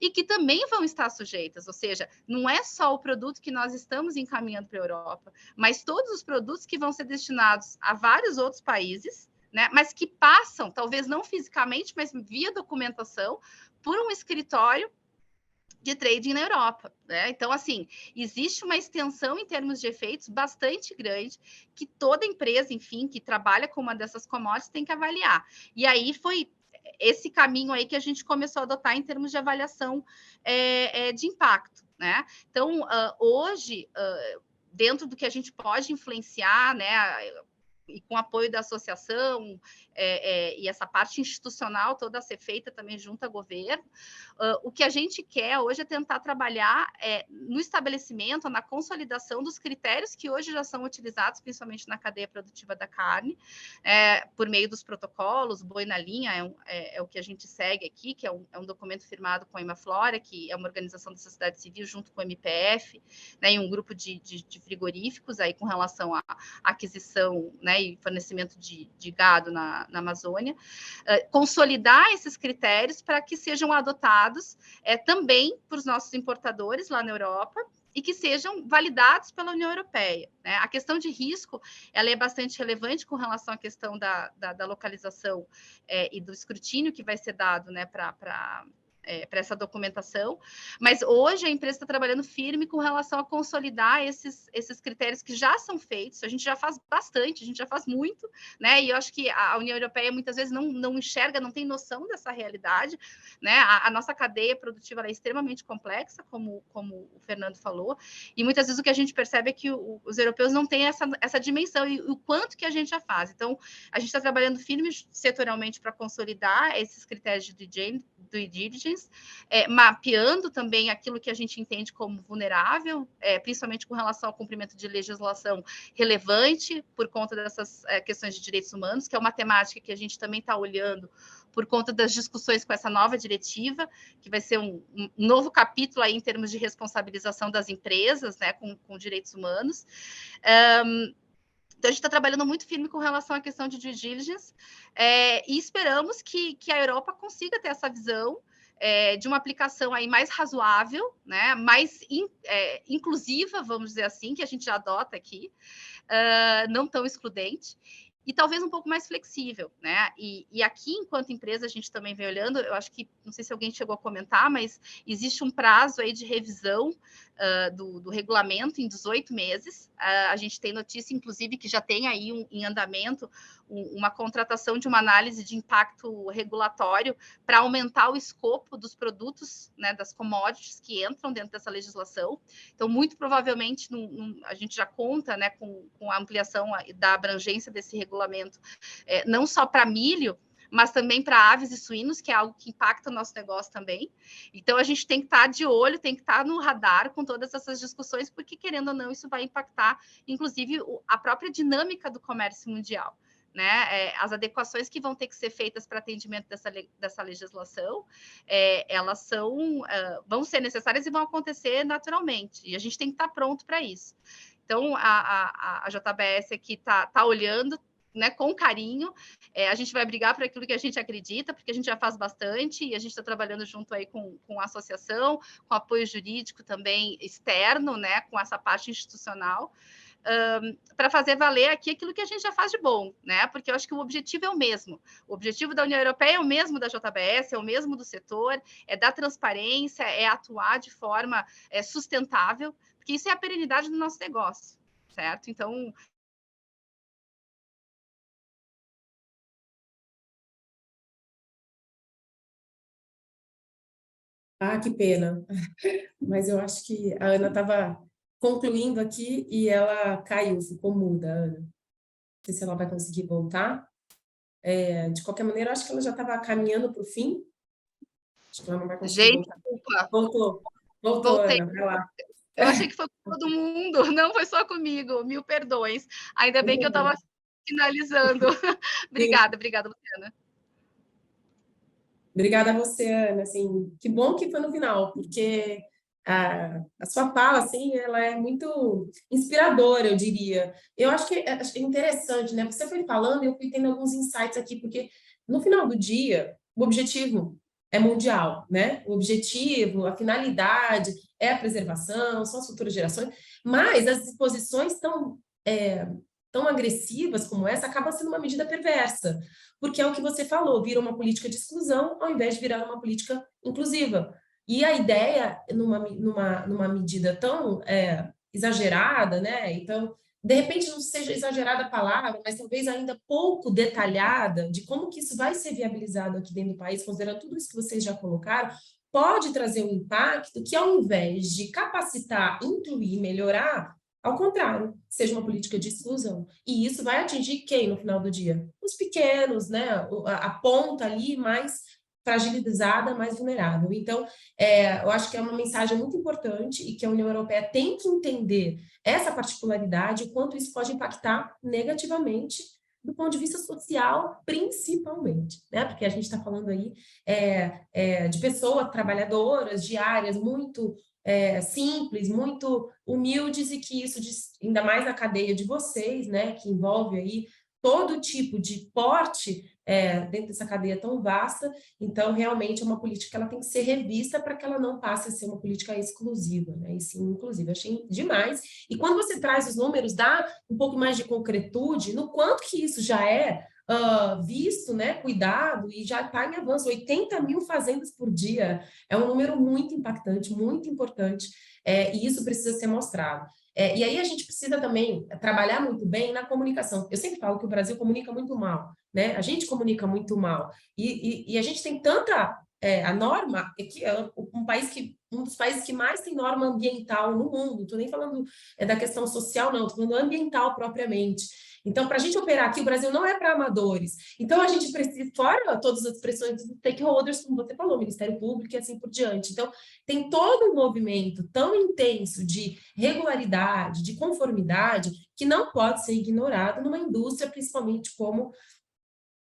e que também vão estar sujeitas, ou seja, não é só o produto que nós estamos encaminhando para a Europa, mas todos os produtos que vão ser destinados a vários outros países, né, mas que passam, talvez não fisicamente, mas via documentação, por um escritório de trading na Europa, né? Então, assim, existe uma extensão em termos de efeitos bastante grande que toda empresa, enfim, que trabalha com uma dessas commodities tem que avaliar. E aí foi esse caminho aí que a gente começou a adotar em termos de avaliação de impacto, né? Então, hoje, dentro do que a gente pode influenciar, né, e com apoio da associação e essa parte institucional toda a ser feita também junto ao governo, o que a gente quer hoje é tentar trabalhar no estabelecimento, na consolidação dos critérios que hoje já são utilizados, principalmente na cadeia produtiva da carne, por meio dos protocolos. O Boi na Linha é o que a gente segue aqui, que é um documento firmado com a Imaflora, que é uma organização da sociedade civil junto com o MPF, né, e um grupo de frigoríficos aí com relação à aquisição, né, e fornecimento de gado na Amazônia, consolidar esses critérios para que sejam adotados também por os nossos importadores lá na Europa e que sejam validados pela União Europeia, né? A questão de risco ela é bastante relevante com relação à questão da localização e do escrutínio que vai ser dado, né, para essa documentação, mas hoje a empresa está trabalhando firme com relação a consolidar esses critérios que já são feitos. A gente já faz bastante, a gente já faz muito, né? E eu acho que a União Europeia muitas vezes não enxerga, não tem noção dessa realidade, né? A nossa cadeia produtiva é extremamente complexa, como o Fernando falou, e muitas vezes o que a gente percebe é que os europeus não têm essa dimensão e o quanto que a gente já faz. Então, a gente está trabalhando firme setorialmente para consolidar esses critérios de due diligence, mapeando também aquilo que a gente entende como vulnerável, principalmente com relação ao cumprimento de legislação relevante por conta dessas questões de direitos humanos, que é uma temática que a gente também está olhando por conta das discussões com essa nova diretiva, que vai ser um novo capítulo aí em termos de responsabilização das empresas, né, com direitos humanos. Então, a gente está trabalhando muito firme com relação à questão de due diligence e esperamos que a Europa consiga ter essa visão de uma aplicação aí mais razoável, né, mais inclusiva, vamos dizer assim, que a gente já adota aqui, não tão excludente, e talvez um pouco mais flexível, né? E aqui, enquanto empresa, a gente também vem olhando, eu acho que, não sei se alguém chegou a comentar, mas existe um prazo aí de revisão do regulamento em 18 meses. A gente tem notícia, inclusive, que já tem aí em andamento uma contratação de uma análise de impacto regulatório para aumentar o escopo dos produtos, né, das commodities que entram dentro dessa legislação. Então, muito provavelmente, a gente já conta, né, com a ampliação da abrangência desse regulamento, não só para milho, mas também para aves e suínos, que é algo que impacta o nosso negócio também. Então, a gente tem que estar de olho, tem que estar no radar com todas essas discussões, porque, querendo ou não, isso vai impactar, inclusive, a própria dinâmica do comércio mundial. Né? As adequações que vão ter que ser feitas para atendimento dessa legislação, elas vão ser necessárias e vão acontecer naturalmente, e a gente tem que estar pronto para isso. Então, a JBS aqui está olhando, né, com carinho. A gente vai brigar por aquilo que a gente acredita, porque a gente já faz bastante, e a gente está trabalhando junto aí com a associação, com apoio jurídico também externo, né, com essa parte institucional, para fazer valer aqui aquilo que a gente já faz de bom, né? Porque eu acho que o objetivo é o mesmo. O objetivo da União Europeia é o mesmo da JBS, é o mesmo do setor, é dar transparência, é atuar de forma sustentável, porque isso é a perenidade do nosso negócio, certo? Então,
que pena. Mas eu acho que a Ana estava concluindo aqui e ela caiu, ficou muda, Ana. Não sei se ela vai conseguir voltar. De qualquer maneira, eu acho que ela já estava caminhando para o fim. Acho que ela não vai conseguir voltar.
Desculpa.
Voltou,
Voltei.
Ana, vai lá.
Eu achei que foi com todo mundo, não foi só comigo, mil perdões. Ainda bem que eu estava finalizando. Obrigada, Luciana.
Obrigada a você, Ana. Assim, que bom que foi no final, porque a sua fala, assim, ela é muito inspiradora, eu diria. Eu acho que é interessante, né? Você foi falando e eu fui tendo alguns insights aqui, porque no final do dia, o objetivo é mundial, né? O objetivo, a finalidade é a preservação, são as futuras gerações, mas as disposições tão agressivas como essa acabam sendo uma medida perversa, porque é o que você falou, vira uma política de exclusão ao invés de virar uma política inclusiva. E a ideia, numa medida tão exagerada, né? Então, de repente não seja exagerada a palavra, mas talvez ainda pouco detalhada de como que isso vai ser viabilizado aqui dentro do país, considerando tudo isso que vocês já colocaram, pode trazer um impacto que, ao invés de capacitar, incluir, melhorar, ao contrário, seja uma política de exclusão. E isso vai atingir quem no final do dia? Os pequenos, né? A ponta ali mais fragilizada, mais vulnerável. Então, eu acho que é uma mensagem muito importante e que a União Europeia tem que entender essa particularidade, o quanto isso pode impactar negativamente do ponto de vista social, principalmente, né? Porque a gente está falando aí de pessoas trabalhadoras, de áreas muito simples, muito humildes, e que isso, ainda mais na cadeia de vocês, né, que envolve aí todo tipo de porte dentro dessa cadeia tão vasta. Então, realmente é uma política que ela tem que ser revista para que ela não passe a ser uma política exclusiva, né, e sim inclusive. Eu achei demais. E quando você traz os números, dá um pouco mais de concretude no quanto que isso já é visto, né, cuidado, e já está em avanço. 80 mil fazendas por dia é um número muito impactante, muito importante, e isso precisa ser mostrado. E aí a gente precisa também trabalhar muito bem na comunicação. Eu sempre falo que o Brasil comunica muito mal, né? A gente comunica muito mal, e a gente tem tanta a norma, que é um dos países que mais tem norma ambiental no mundo. Não estou nem falando da questão social, não, estou falando ambiental propriamente. Então, para a gente operar aqui, o Brasil não é para amadores. Então, a gente precisa, fora todas as pressões dos stakeholders, como você falou, Ministério Público e assim por diante. Então, tem todo um movimento tão intenso de regularidade, de conformidade, que não pode ser ignorado numa indústria, principalmente como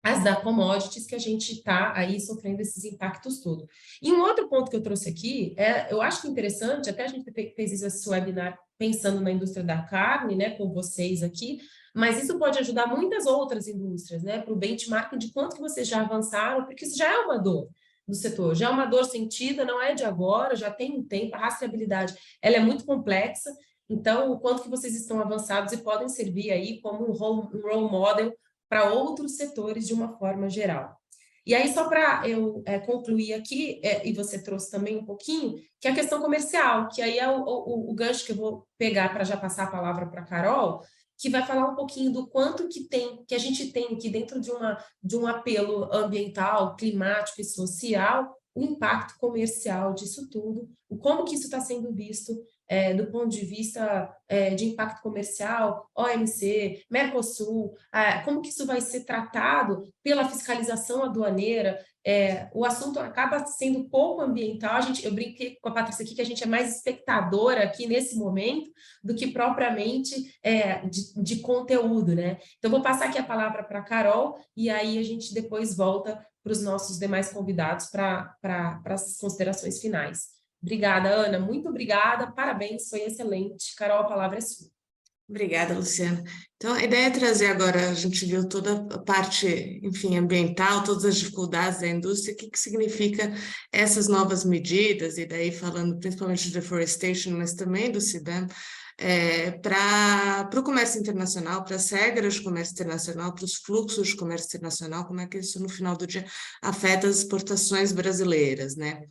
as da commodities, que a gente está aí sofrendo esses impactos todos. E um outro ponto que eu trouxe aqui, eu acho que interessante, até a gente fez esse webinar pensando na indústria da carne, né, com vocês aqui, mas isso pode ajudar muitas outras indústrias, né, para o benchmarking de quanto que vocês já avançaram, porque isso já é uma dor do setor, já é uma dor sentida, não é de agora, já tem um tempo, a rastreabilidade, ela é muito complexa. Então, o quanto que vocês estão avançados e podem servir aí como um role model para outros setores de uma forma geral. E aí, só para eu concluir aqui, e você trouxe também um pouquinho, que é a questão comercial, que aí é o gancho que eu vou pegar para já passar a palavra para a Carol, que vai falar um pouquinho do quanto que a gente tem aqui dentro de um apelo ambiental, climático e social, o impacto comercial disso tudo, o como que isso está sendo visto do ponto de vista de impacto comercial, OMC, Mercosul, como que isso vai ser tratado pela fiscalização aduaneira. O assunto acaba sendo pouco ambiental, eu brinquei com a Patrícia aqui que a gente é mais espectadora aqui nesse momento do que propriamente de conteúdo, né? Então, vou passar aqui a palavra para a Carol e aí a gente depois volta para os nossos demais convidados para as considerações finais. Obrigada, Ana, muito obrigada, parabéns, foi excelente. Carol, a palavra é sua.
Obrigada, Luciana. Então, a ideia é trazer agora, a gente viu toda a parte, enfim, ambiental, todas as dificuldades da indústria, o que significa essas novas medidas, e daí falando principalmente de deforestation, mas também do CBAM, para o comércio internacional, para as regras de comércio internacional, para os fluxos de comércio internacional, como é que isso, no final do dia, afeta as exportações brasileiras, né?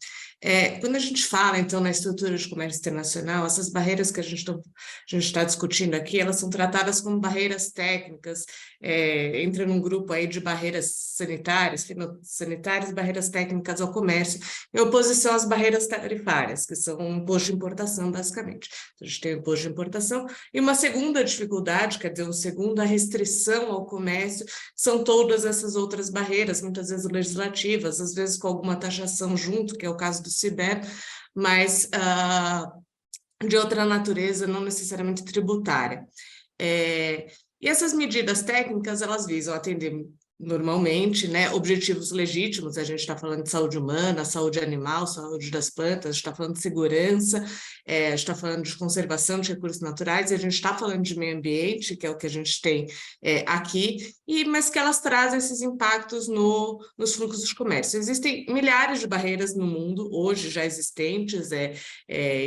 Quando a gente fala, então, na estrutura de comércio internacional, essas barreiras que a gente está discutindo aqui, elas são tratadas como barreiras técnicas, entra num grupo aí de barreiras sanitárias, fitossanitárias, barreiras técnicas ao comércio, em oposição às barreiras tarifárias, que são um imposto de importação, basicamente. Então, a gente tem o imposto de importação, e uma segunda dificuldade, quer dizer, uma segunda restrição ao comércio, são todas essas outras barreiras, muitas vezes legislativas, às vezes com alguma taxação junto, que é o caso do CBAM, mas de outra natureza, não necessariamente tributária. E essas medidas técnicas, elas visam atender normalmente, né, objetivos legítimos, a gente está falando de saúde humana, saúde animal, saúde das plantas, a gente está falando de segurança, a gente está falando de conservação de recursos naturais, e a gente está falando de meio ambiente, que é o que a gente tem aqui, mas que elas trazem esses impactos nos fluxos de comércio. Existem milhares de barreiras no mundo, hoje já existentes,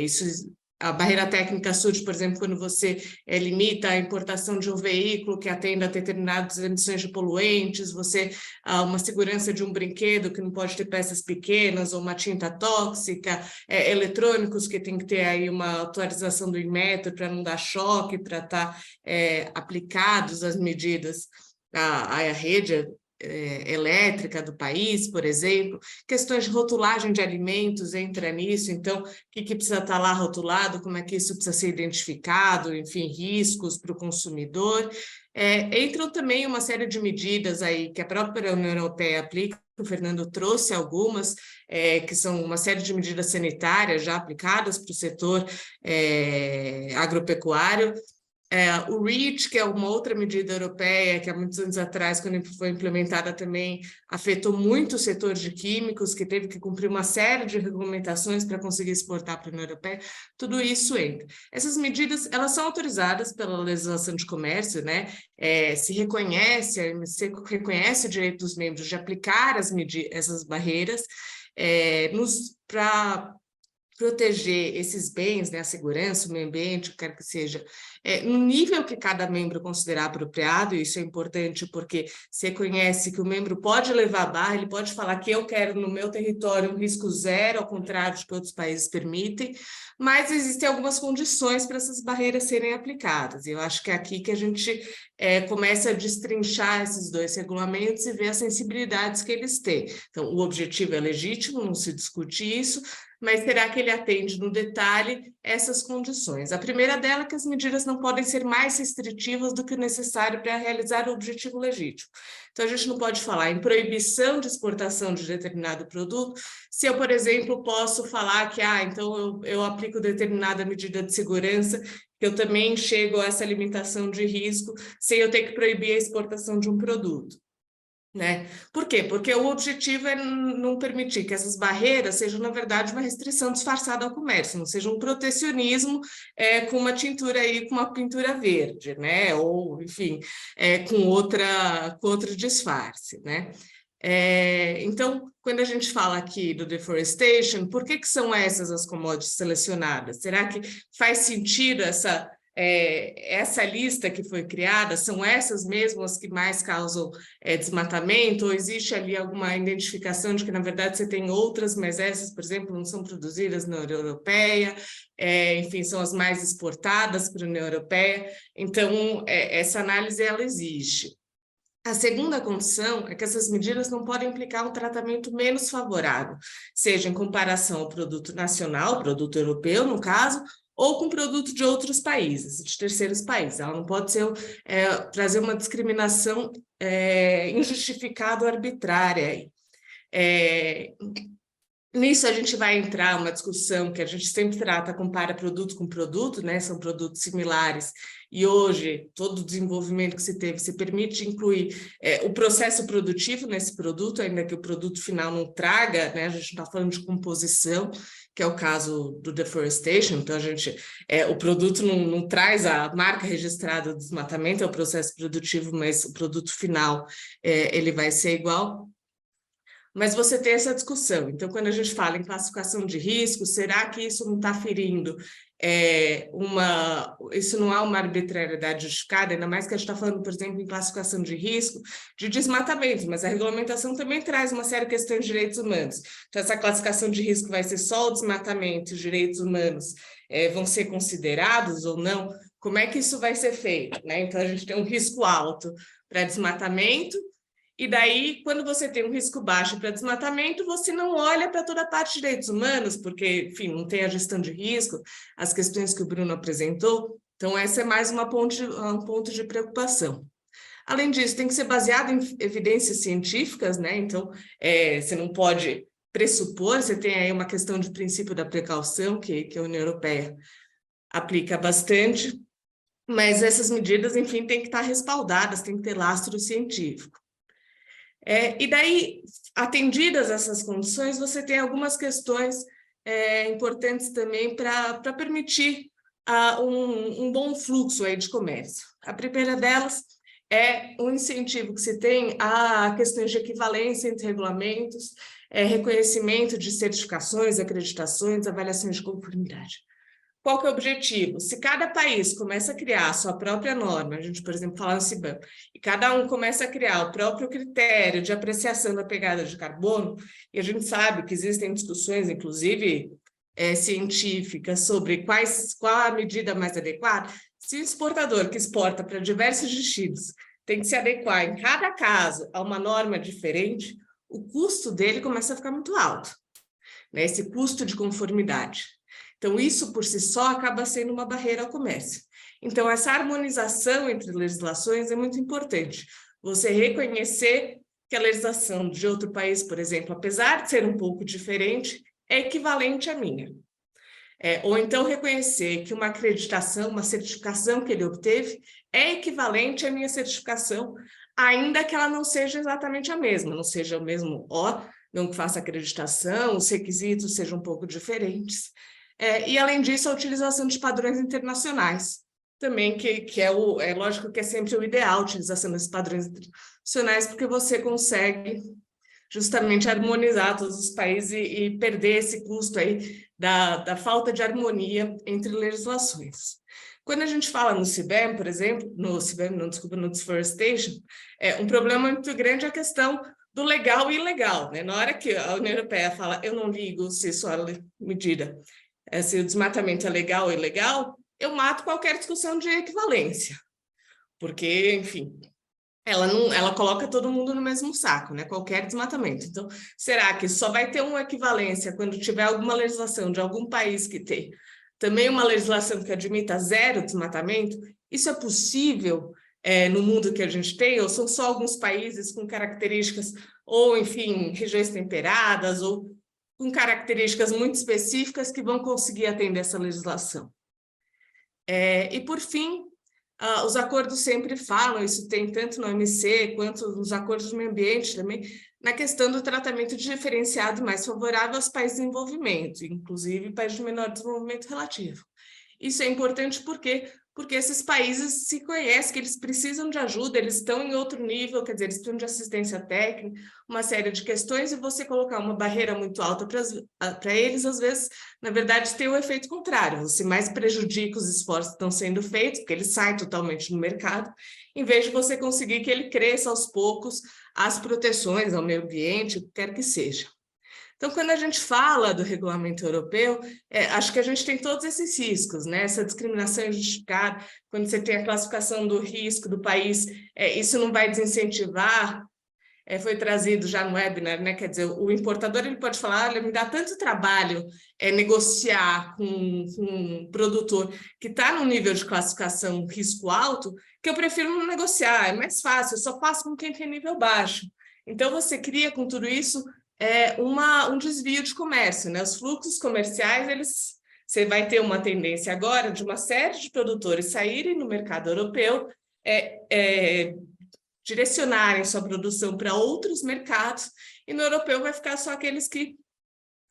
isso... A barreira técnica surge, por exemplo, quando você limita a importação de um veículo que atenda a determinadas emissões de poluentes, uma segurança de um brinquedo que não pode ter peças pequenas, ou uma tinta tóxica, eletrônicos que tem que ter aí uma atualização do Inmetro para não dar choque, para estar aplicados as medidas à rede elétrica do país, por exemplo, questões de rotulagem de alimentos entra nisso, então, o que precisa estar lá rotulado, como é que isso precisa ser identificado, enfim, riscos para o consumidor. Entram também uma série de medidas aí que a própria União Europeia aplica, o Fernando trouxe algumas, que são uma série de medidas sanitárias já aplicadas para o setor agropecuário. O REACH, que é uma outra medida europeia, que há muitos anos atrás, quando foi implementada também, afetou muito o setor de químicos, que teve que cumprir uma série de regulamentações para conseguir exportar para a União Europeia, tudo isso entra. Essas medidas, elas são autorizadas pela legislação de comércio, né? Se reconhece, a OMC reconhece o direito dos membros de aplicar essas barreiras para proteger esses bens, né, a segurança, o meio ambiente, o que quer que seja, no nível que cada membro considerar apropriado, e isso é importante porque se reconhece que o membro pode levar a barra, ele pode falar que eu quero no meu território um risco zero, ao contrário de que outros países permitem, mas existem algumas condições para essas barreiras serem aplicadas, e eu acho que é aqui que a gente começa a destrinchar esses dois regulamentos e ver as sensibilidades que eles têm. Então, o objetivo é legítimo, não se discute isso, mas será que ele atende no detalhe essas condições? A primeira dela é que as medidas não podem ser mais restritivas do que o necessário para realizar o objetivo legítimo. Então, a gente não pode falar em proibição de exportação de determinado produto, se eu, por exemplo, posso falar que, então eu aplico determinada medida de segurança, que eu também chego a essa limitação de risco, sem eu ter que proibir a exportação de um produto. Né? Por quê? Porque o objetivo é não permitir que essas barreiras sejam, na verdade, uma restrição disfarçada ao comércio, não seja um protecionismo com uma tintura aí, com uma pintura verde, né? Ou, enfim, com outro disfarce, né? Então, quando a gente fala aqui do deforestation, por que são essas as commodities selecionadas? Será que faz sentido essa lista que foi criada, são essas mesmas que mais causam desmatamento, ou existe ali alguma identificação de que, na verdade, você tem outras, mas essas, por exemplo, não são produzidas na União Europeia, enfim, são as mais exportadas para a União Europeia. Então, essa análise, ela existe. A segunda condição é que essas medidas não podem implicar um tratamento menos favorável, seja em comparação ao produto nacional, produto europeu, no caso, ou com produto de outros países, de terceiros países. Ela não pode ser, trazer uma discriminação injustificada ou arbitrária. Nisso a gente vai entrar uma discussão que a gente sempre trata, compara produto com produto, né? São produtos similares, e hoje todo o desenvolvimento que se teve se permite incluir o processo produtivo nesse produto, ainda que o produto final não traga, né? A gente está falando de composição, que é o caso do deforestation, então o produto não traz a marca registrada do desmatamento, é o processo produtivo, mas o produto final ele vai ser igual. Mas você tem essa discussão. Então, quando a gente fala em classificação de risco, será que isso não está ferindo isso não há uma arbitrariedade justificada, ainda mais que a gente está falando, por exemplo, em classificação de risco de desmatamento, mas a regulamentação também traz uma série de questões de direitos humanos. Então, essa classificação de risco vai ser só o desmatamento e os direitos humanos vão ser considerados ou não? Como é que isso vai ser feito, né? Então, a gente tem um risco alto para desmatamento, e daí, quando você tem um risco baixo para desmatamento, você não olha para toda a parte de direitos humanos, porque, enfim, não tem a gestão de risco, as questões que o Bruno apresentou. Então, essa é mais um ponto de preocupação. Além disso, tem que ser baseado em evidências científicas, né? Então, você não pode pressupor, você tem aí uma questão de princípio da precaução, que a União Europeia aplica bastante, mas essas medidas, enfim, têm que estar respaldadas, tem que ter lastro científico. E daí, atendidas essas condições, você tem algumas questões importantes também para permitir um bom fluxo aí de comércio. A primeira delas é o incentivo que se tem a questões de equivalência entre regulamentos, reconhecimento de certificações, acreditações, avaliações de conformidade. Qual que é o objetivo? Se cada país começa a criar a sua própria norma, a gente, por exemplo, fala no CBAM, e cada um começa a criar o próprio critério de apreciação da pegada de carbono, e a gente sabe que existem discussões, inclusive científicas, sobre qual a medida mais adequada, se o exportador que exporta para diversos destinos tem que se adequar em cada caso a uma norma diferente, o custo dele começa a ficar muito alto, né? Esse custo de conformidade. Então, isso por si só acaba sendo uma barreira ao comércio. Então, essa harmonização entre legislações é muito importante. Você reconhecer que a legislação de outro país, por exemplo, apesar de ser um pouco diferente, é equivalente à minha. Ou então reconhecer que uma acreditação, uma certificação que ele obteve é equivalente à minha certificação, ainda que ela não seja exatamente a mesma, não seja o mesmo não faça acreditação, os requisitos sejam um pouco diferentes. E, além disso, a utilização de padrões internacionais, também, que é lógico que é sempre o ideal, a utilização desses padrões internacionais, porque você consegue justamente harmonizar todos os países e perder esse custo aí da falta de harmonia entre legislações. Quando a gente fala no CBAM, por exemplo, no deforestation, um problema muito grande é a questão do legal e ilegal, né? Na hora que a União Europeia fala, eu não ligo se sua medida, se o desmatamento é legal ou ilegal, eu mato qualquer discussão de equivalência, porque, enfim, ela coloca todo mundo no mesmo saco, né? Qualquer desmatamento. Então, será que só vai ter uma equivalência quando tiver alguma legislação de algum país que tem também uma legislação que admita zero desmatamento? Isso é possível no mundo que a gente tem, ou são só alguns países com características, ou, enfim, regiões temperadas, ou com características muito específicas que vão conseguir atender essa legislação? E, por fim, os acordos sempre falam, isso tem tanto no OMC quanto nos acordos de meio ambiente também, na questão do tratamento diferenciado mais favorável aos países em desenvolvimento, inclusive países de menor desenvolvimento relativo. Isso é importante porque porque esses países se conhecem, que eles precisam de ajuda, eles estão em outro nível, quer dizer, eles precisam de assistência técnica, uma série de questões, e você colocar uma barreira muito alta para eles, às vezes, na verdade, tem o efeito contrário, você mais prejudica os esforços que estão sendo feitos, porque ele sai totalmente no mercado, em vez de você conseguir que ele cresça aos poucos as proteções ao meio ambiente, o que quer que seja. Então, quando a gente fala do regulamento europeu, acho que a gente tem todos esses riscos, né? Essa discriminação injustificada, quando você tem a classificação do risco do país, isso não vai desincentivar, foi trazido já no webinar, né? Quer dizer, o importador ele pode falar, olha, me dá tanto trabalho negociar com um produtor que está no nível de classificação risco alto, que eu prefiro não negociar, é mais fácil, eu só faço com quem tem nível baixo. Então, você cria com tudo isso um desvio de comércio, né? Os fluxos comerciais, você vai ter uma tendência agora de uma série de produtores saírem no mercado europeu, direcionarem sua produção para outros mercados, e no europeu vai ficar só aqueles que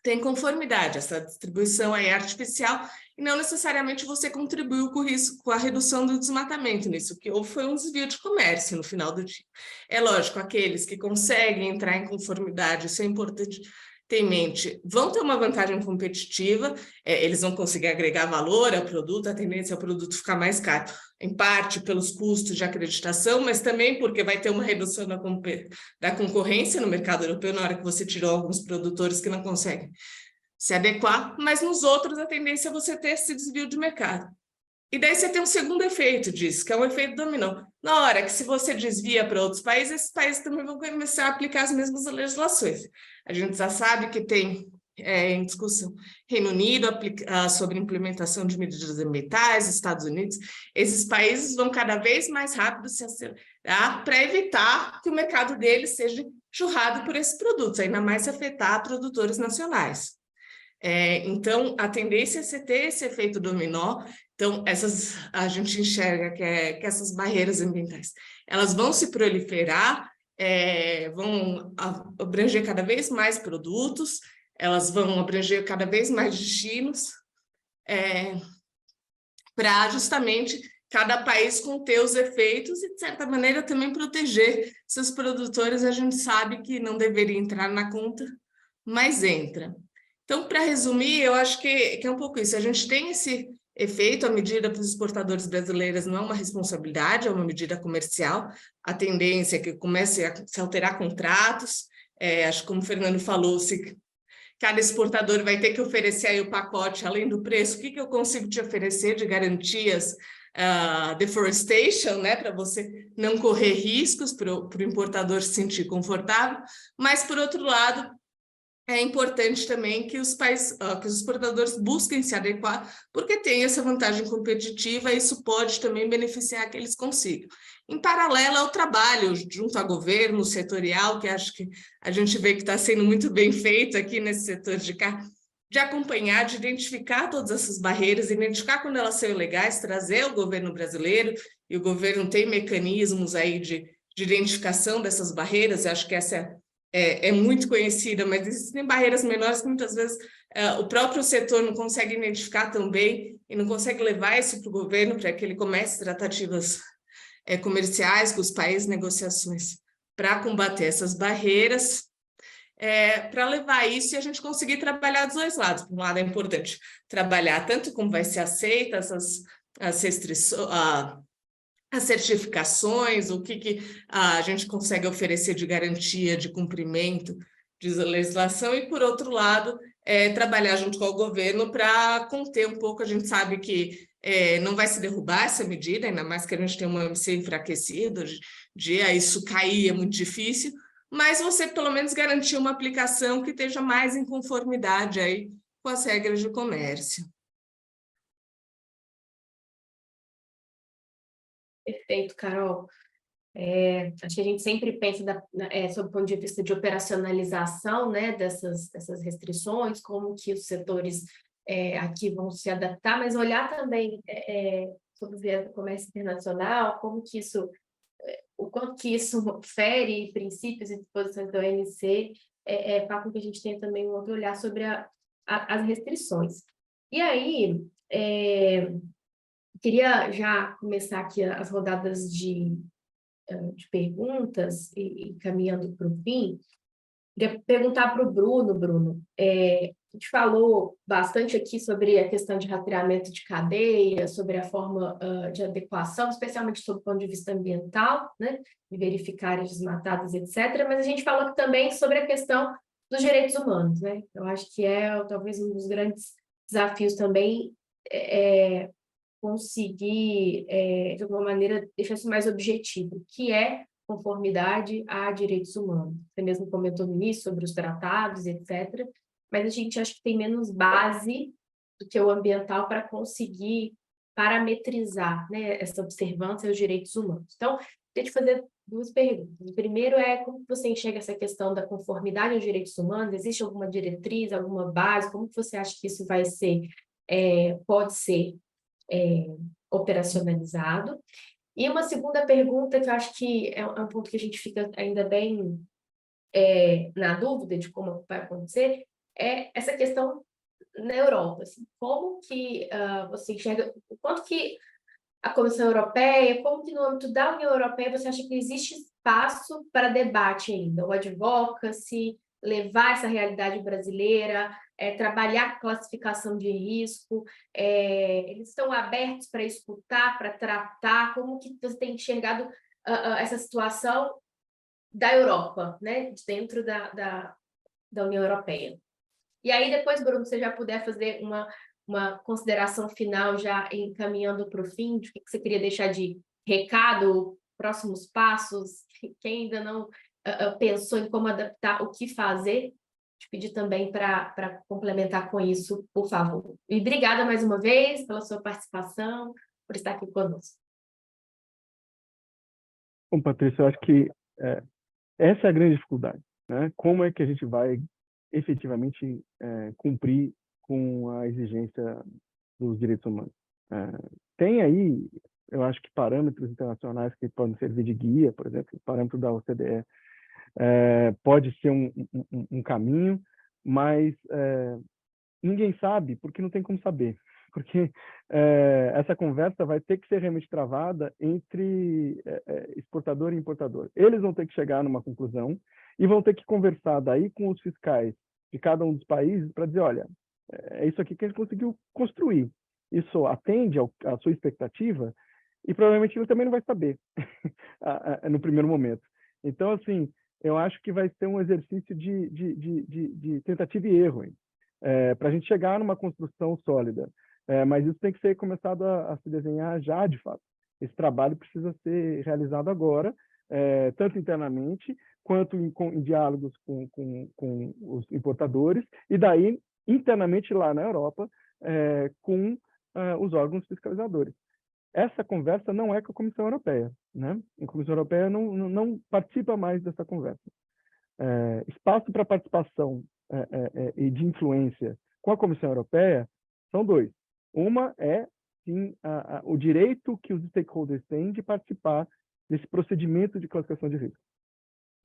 têm conformidade, essa distribuição aí artificial, e não necessariamente você contribuiu com a redução do desmatamento nisso, que houve foi um desvio de comércio no final do dia. É lógico, aqueles que conseguem entrar em conformidade, isso é importante ter em mente, vão ter uma vantagem competitiva, eles vão conseguir agregar valor ao produto, a tendência é o produto ficar mais caro, em parte pelos custos de acreditação, mas também porque vai ter uma redução da concorrência no mercado europeu na hora que você tirou alguns produtores que não conseguem se adequar, mas nos outros a tendência é você ter esse desvio de mercado. E daí você tem um segundo efeito disso, que é um efeito dominó. Na hora que se você desvia para outros países, esses países também vão começar a aplicar as mesmas legislações. A gente já sabe que tem em discussão Reino Unido sobre implementação de medidas ambientais, Estados Unidos. Esses países vão cada vez mais rápido se acelerar para evitar que o mercado deles seja churrado por esses produtos, ainda mais se afetar produtores nacionais. Então, a tendência é você ter esse efeito dominó. Então, a gente enxerga que essas barreiras ambientais, elas vão se proliferar, vão abranger cada vez mais produtos, elas vão abranger cada vez mais destinos, para justamente cada país conter os efeitos e, de certa maneira, também proteger seus produtores. A gente sabe que não deveria entrar na conta, mas entra. Então, para resumir, eu acho que é um pouco isso. A gente tem esse efeito, a medida para os exportadores brasileiros não é uma responsabilidade, é uma medida comercial. A tendência é que comece a se alterar contratos. Acho que, como o Fernando falou, se cada exportador vai ter que oferecer aí o pacote, além do preço, o que eu consigo te oferecer de garantias, deforestation, né, para você não correr riscos, para o importador se sentir confortável, mas, por outro lado, é importante também que os exportadores busquem se adequar, porque tem essa vantagem competitiva, e isso pode também beneficiar que eles consigam. Em paralelo ao trabalho junto ao governo setorial, que acho que a gente vê que está sendo muito bem feito aqui nesse setor de cá, de acompanhar, de identificar todas essas barreiras, identificar quando elas são legais, trazer ao governo brasileiro, e o governo tem mecanismos aí de identificação dessas barreiras. Eu acho que essa é muito conhecida, mas existem barreiras menores que muitas vezes o próprio setor não consegue identificar tão bem e não consegue levar isso para o governo, para que ele comece tratativas comerciais com os países, negociações para combater essas barreiras, para levar isso e a gente conseguir trabalhar dos dois lados. Por um lado, é importante trabalhar tanto como vai ser aceita as restrições, as certificações, o que a gente consegue oferecer de garantia de cumprimento de legislação, e, por outro lado, trabalhar junto com o governo para conter um pouco. A gente sabe que não vai se derrubar essa medida, ainda mais que a gente tem uma MC enfraquecida, isso cair é muito difícil, mas você pelo menos garantir uma aplicação que esteja mais em conformidade aí com as regras de comércio.
Perfeito, Carol. Acho que a gente sempre pensa sob o ponto de vista de operacionalização, né, dessas restrições, como que os setores aqui vão se adaptar, mas olhar também sobre o viés do comércio internacional, como que isso, o quanto que isso fere princípios e disposições da OMC, para que a gente tenha também um outro olhar sobre as restrições. E aí, Queria já começar aqui as rodadas de perguntas e caminhando para o fim. Queria perguntar para o Bruno. A gente falou bastante aqui sobre a questão de rastreamento de cadeia, sobre a forma de adequação, especialmente sob o ponto de vista ambiental, né, de verificar áreas desmatadas, etc. Mas a gente falou também sobre a questão dos direitos humanos, né? Eu acho que talvez um dos grandes desafios também conseguir, de alguma maneira, deixar isso mais objetivo, que é conformidade a direitos humanos. Você mesmo comentou no início sobre os tratados, etc., mas a gente acha que tem menos base do que o ambiental para conseguir parametrizar, né, essa observância aos direitos humanos. Então, queria te fazer duas perguntas. O primeiro como você enxerga essa questão da conformidade aos direitos humanos? Existe alguma diretriz, alguma base? Como que você acha que isso vai ser, pode ser operacionalizado? E uma segunda pergunta, que eu acho que é um ponto que a gente fica ainda bem na dúvida de como vai acontecer, é essa questão na Europa. Assim, como que você enxerga, o quanto que a Comissão Europeia, como que no âmbito da União Europeia você acha que existe espaço para debate ainda? O advocacy, levar essa realidade brasileira, trabalhar classificação de risco, eles estão abertos para escutar, para tratar, como que você tem enxergado essa situação da Europa, né, dentro da União Europeia? E aí depois, Bruno, se você já puder fazer uma consideração final, já encaminhando para o fim, de que você queria deixar de recado, próximos passos, quem ainda não pensou em como adaptar, o que fazer, te pedir também para complementar com isso, por favor. E obrigada mais uma vez pela sua participação, por estar aqui conosco.
Bom, Patrícia, eu acho que essa é a grande dificuldade, né? Como é que a gente vai efetivamente cumprir com a exigência dos direitos humanos? Tem aí, eu acho que parâmetros internacionais que podem servir de guia, por exemplo, o parâmetro da OCDE pode ser um caminho, mas ninguém sabe porque não tem como saber. Porque essa conversa vai ter que ser realmente travada entre exportador e importador. Eles vão ter que chegar numa conclusão e vão ter que conversar daí com os fiscais de cada um dos países para dizer, olha, é isso aqui que a gente conseguiu construir. Isso atende à sua expectativa? E provavelmente ele também não vai saber no primeiro momento. Então, assim, eu acho que vai ser um exercício de tentativa e erro, para a gente chegar numa construção sólida. Mas isso tem que ser começado a se desenhar já, de fato. Esse trabalho precisa ser realizado agora, tanto internamente, quanto em diálogos com os importadores, e daí, internamente lá na Europa, com os órgãos fiscalizadores. Essa conversa não é com a Comissão Europeia, né? A Comissão Europeia não participa mais dessa conversa. Espaço para participação e de influência com a Comissão Europeia são dois. Uma é, sim, o direito que os stakeholders têm de participar desse procedimento de classificação de risco.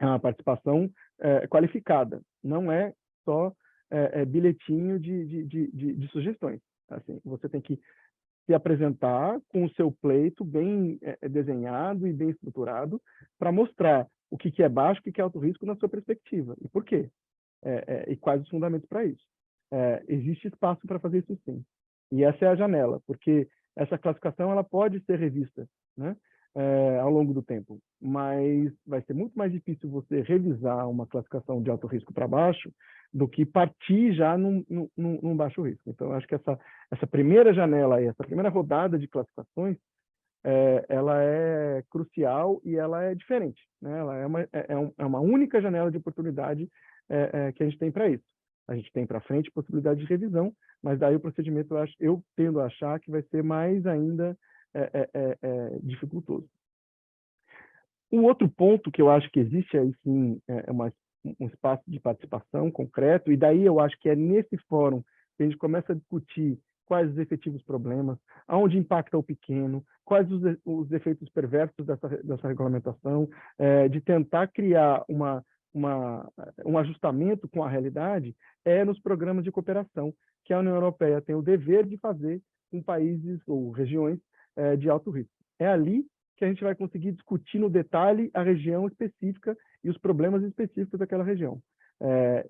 É uma participação qualificada, não é só bilhetinho de sugestões. Assim, você tem que se apresentar com o seu pleito bem desenhado e bem estruturado para mostrar o que é baixo, o que é alto risco na sua perspectiva e por quê, e quais os fundamentos para isso. Existe espaço para fazer isso sim. E essa é a janela, porque essa classificação ela pode ser revista, né, ao longo do tempo, mas vai ser muito mais difícil você revisar uma classificação de alto risco para baixo do que partir já num baixo risco. Então, eu acho que essa primeira janela, essa primeira rodada de classificações, ela é crucial e ela é diferente, né? Ela é uma única janela de oportunidade que a gente tem para isso. A gente tem para frente possibilidade de revisão, mas daí o procedimento eu tendo a achar que vai ser mais ainda dificultoso. Um outro ponto que eu acho que existe aí sim um espaço de participação concreto, e daí eu acho que é nesse fórum que a gente começa a discutir quais os efetivos problemas, aonde impacta o pequeno, quais os efeitos perversos dessa regulamentação, de tentar criar um ajustamento com a realidade, nos programas de cooperação, que a União Europeia tem o dever de fazer com países ou regiões de alto risco. É ali que a gente vai conseguir discutir no detalhe a região específica e os problemas específicos daquela região.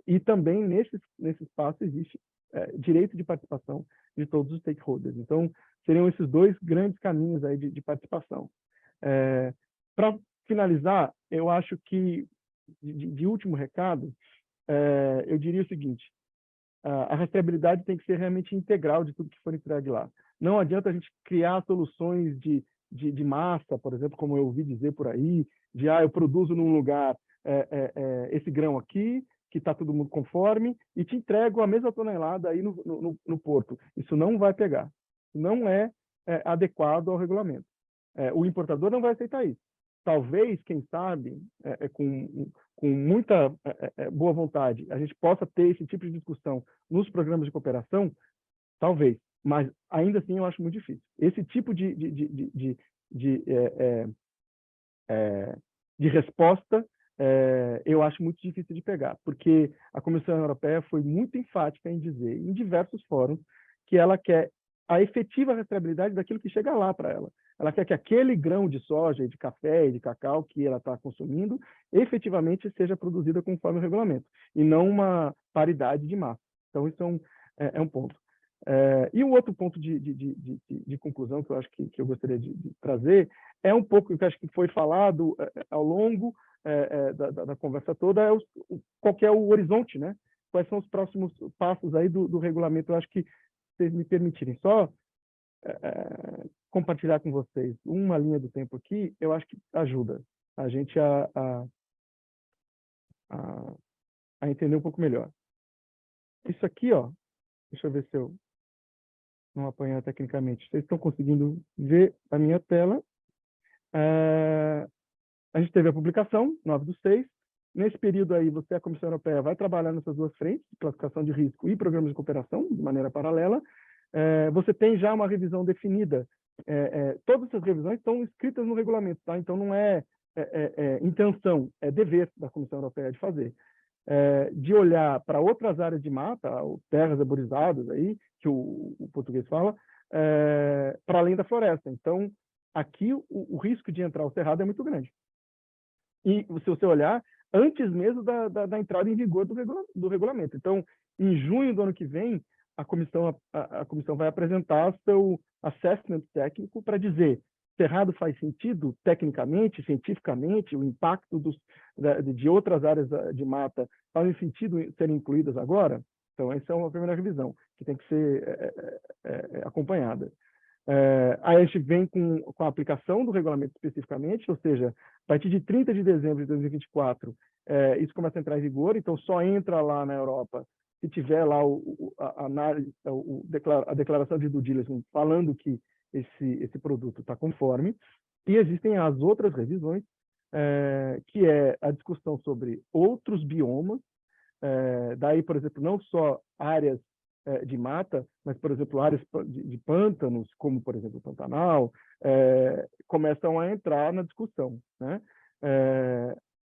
E também nesse espaço existe direito de participação de todos os stakeholders. Então, seriam esses dois grandes caminhos aí de participação. Para finalizar, eu acho que, de último recado, eu diria o seguinte: a rastreabilidade tem que ser realmente integral de tudo que for entregue lá. Não adianta a gente criar soluções de massa, por exemplo, como eu ouvi dizer por aí, eu produzo num lugar esse grão aqui, que está todo mundo conforme, e te entrego a mesma tonelada aí no porto. Isso não vai pegar. Não é adequado ao regulamento. O importador não vai aceitar isso. Talvez, quem sabe, com muita boa vontade, a gente possa ter esse tipo de discussão nos programas de cooperação, talvez, mas ainda assim eu acho muito difícil. Esse tipo de resposta eu acho muito difícil de pegar, porque a Comissão Europeia foi muito enfática em dizer, em diversos fóruns, que ela quer a efetiva rastreabilidade daquilo que chega lá para ela. Ela quer que aquele grão de soja, de café e de cacau que ela está consumindo efetivamente seja produzida conforme o regulamento, e não uma paridade de massa. Então, isso é um ponto. E o outro ponto de conclusão que eu acho que eu gostaria de trazer é um pouco o que acho que foi falado ao longo da conversa toda, qual que é o horizonte, né? Quais são os próximos passos aí do regulamento. Eu acho que, se vocês me permitirem só compartilhar com vocês uma linha do tempo aqui, eu acho que ajuda a gente a entender um pouco melhor. Isso aqui, ó, deixa eu ver se eu não apanhar tecnicamente. Vocês estão conseguindo ver a minha tela? A gente teve a publicação, 9/6. Nesse período aí, a Comissão Europeia vai trabalhar nessas duas frentes, classificação de risco e programas de cooperação, de maneira paralela. Você tem já uma revisão definida. Todas essas revisões estão escritas no regulamento, tá? Então, não é intenção, é dever da Comissão Europeia de fazer. De olhar para outras áreas de mata, terras arborizadas, aí, que o português fala, para além da floresta. Então, aqui o risco de entrar o cerrado é muito grande. E se você olhar, antes mesmo da entrada em vigor do regulamento. Então, em junho do ano que vem, a comissão vai apresentar seu assessment técnico para dizer: cerrado faz sentido tecnicamente, cientificamente, o impacto de outras áreas de mata fazem sentido serem incluídas agora? Então, essa é uma primeira revisão que tem que ser acompanhada. Aí a gente vem com a aplicação do regulamento especificamente, ou seja, a partir de 30 de dezembro de 2024, isso começa a entrar em vigor, então só entra lá na Europa se tiver lá a declaração de due diligence falando que esse produto está conforme. E existem as outras revisões, que é a discussão sobre outros biomas, daí, por exemplo, não só áreas de mata, mas, por exemplo, áreas de pântanos, como, por exemplo, o Pantanal, começam a entrar na discussão, né?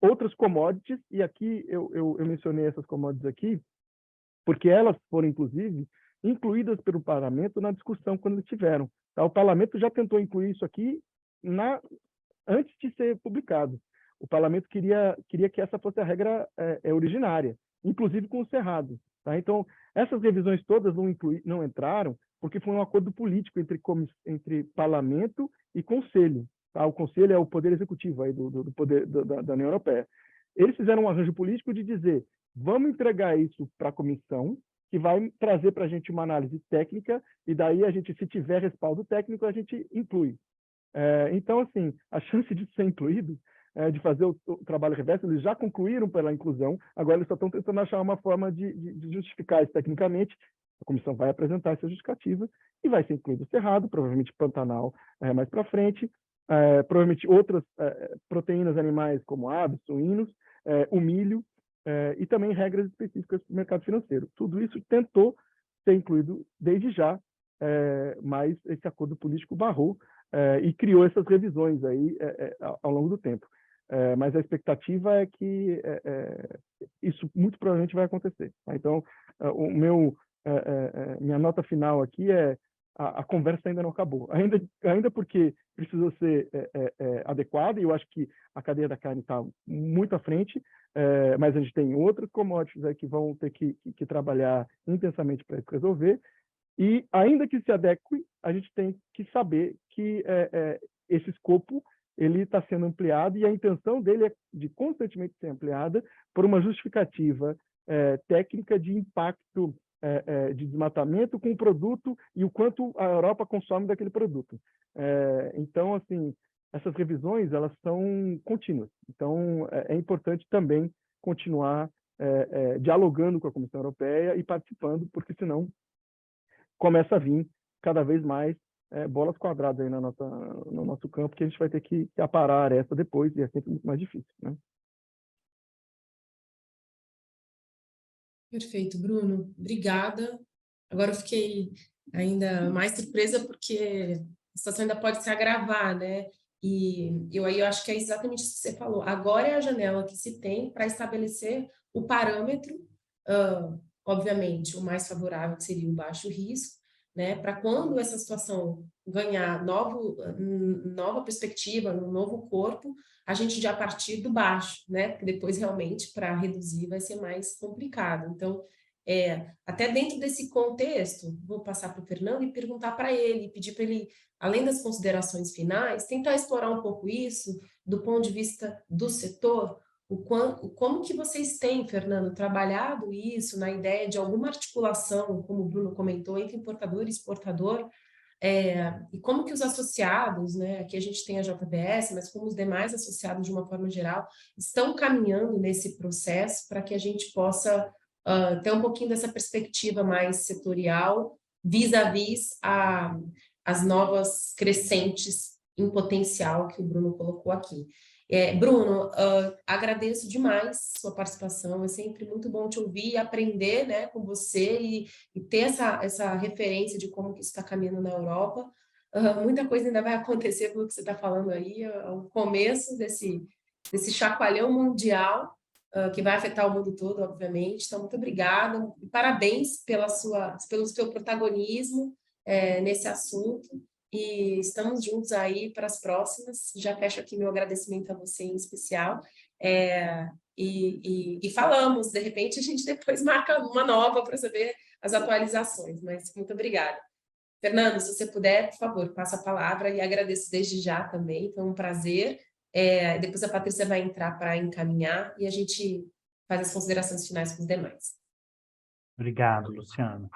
Outras commodities, e aqui eu mencionei essas commodities aqui, porque elas foram, inclusive, incluídas pelo parlamento na discussão quando tiveram. Tá? O parlamento já tentou incluir isso aqui antes de ser publicado. O parlamento queria que essa fosse a regra originária, inclusive com o cerrado. Tá? Então, essas revisões todas não entraram porque foi um acordo político entre parlamento e conselho. Tá? O conselho é o poder executivo aí do poder da União Europeia. Eles fizeram um arranjo político de dizer: vamos entregar isso para a comissão, que vai trazer para a gente uma análise técnica, e daí a gente, se tiver respaldo técnico, a gente inclui. Então, assim, a chance de ser incluído, de fazer o trabalho reverso, eles já concluíram pela inclusão, agora eles só estão tentando achar uma forma de justificar isso tecnicamente. A comissão vai apresentar essa justificativa e vai ser incluído o cerrado, provavelmente Pantanal mais para frente, provavelmente outras proteínas animais como aves, suínos, o milho, e também regras específicas para o mercado financeiro. Tudo isso tentou ser incluído desde já, mas esse acordo político barrou e criou essas revisões aí ao longo do tempo. Mas a expectativa é que isso muito provavelmente vai acontecer. Tá? Então, minha nota final aqui é: a conversa ainda não acabou. Ainda porque precisou ser adequada, e eu acho que a cadeia da carne está muito à frente, mas a gente tem outros commodities aí que vão ter que trabalhar intensamente para resolver, e ainda que se adeque, a gente tem que saber que esse escopo ele está sendo ampliado, e a intenção dele é de constantemente ser ampliada por uma justificativa técnica de impacto de desmatamento com o produto e o quanto a Europa consome daquele produto. Então, assim, essas revisões, elas são contínuas. Então, é importante também continuar dialogando com a Comissão Europeia e participando, porque senão começa a vir cada vez mais bolas quadradas aí no nosso campo, que a gente vai ter que aparar essa depois, e é sempre muito mais difícil, né?
Perfeito, Bruno. Obrigada. Agora eu fiquei ainda mais surpresa porque a situação ainda pode se agravar, né? E eu acho que é exatamente isso que você falou. Agora é a janela que se tem para estabelecer o parâmetro, obviamente, o mais favorável, que seria o baixo risco, né? Para quando essa situação ganhar nova perspectiva, um novo corpo, a gente já partir do baixo, né? Porque depois realmente para reduzir vai ser mais complicado. Então, até dentro desse contexto, vou passar para o Fernando e perguntar para ele, pedir para ele, além das considerações finais, tentar explorar um pouco isso do ponto de vista do setor, como que vocês têm, Fernando, trabalhado isso na ideia de alguma articulação, como o Bruno comentou, entre importador e exportador, e como que os associados, né, aqui a gente tem a JBS, mas como os demais associados de uma forma geral, estão caminhando nesse processo para que a gente possa ter um pouquinho dessa perspectiva mais setorial, vis-à-vis as novas crescentes em potencial que o Bruno colocou aqui. Bruno, agradeço demais sua participação, é sempre muito bom te ouvir e aprender, né, com você e ter essa referência de como que isso está caminhando na Europa. Muita coisa ainda vai acontecer pelo que você está falando aí, é o começo desse chacoalhão mundial, que vai afetar o mundo todo, obviamente. Então, muito obrigada e parabéns pelo seu protagonismo nesse assunto. E estamos juntos aí para as próximas. Já fecho aqui meu agradecimento a você em especial. E falamos, de repente a gente depois marca uma nova para saber as atualizações, mas muito obrigada. Fernando, se você puder, por favor, passa a palavra e agradeço desde já também, foi um prazer. Depois a Patrícia vai entrar para encaminhar e a gente faz as considerações finais com os demais.
Obrigado, Luciano.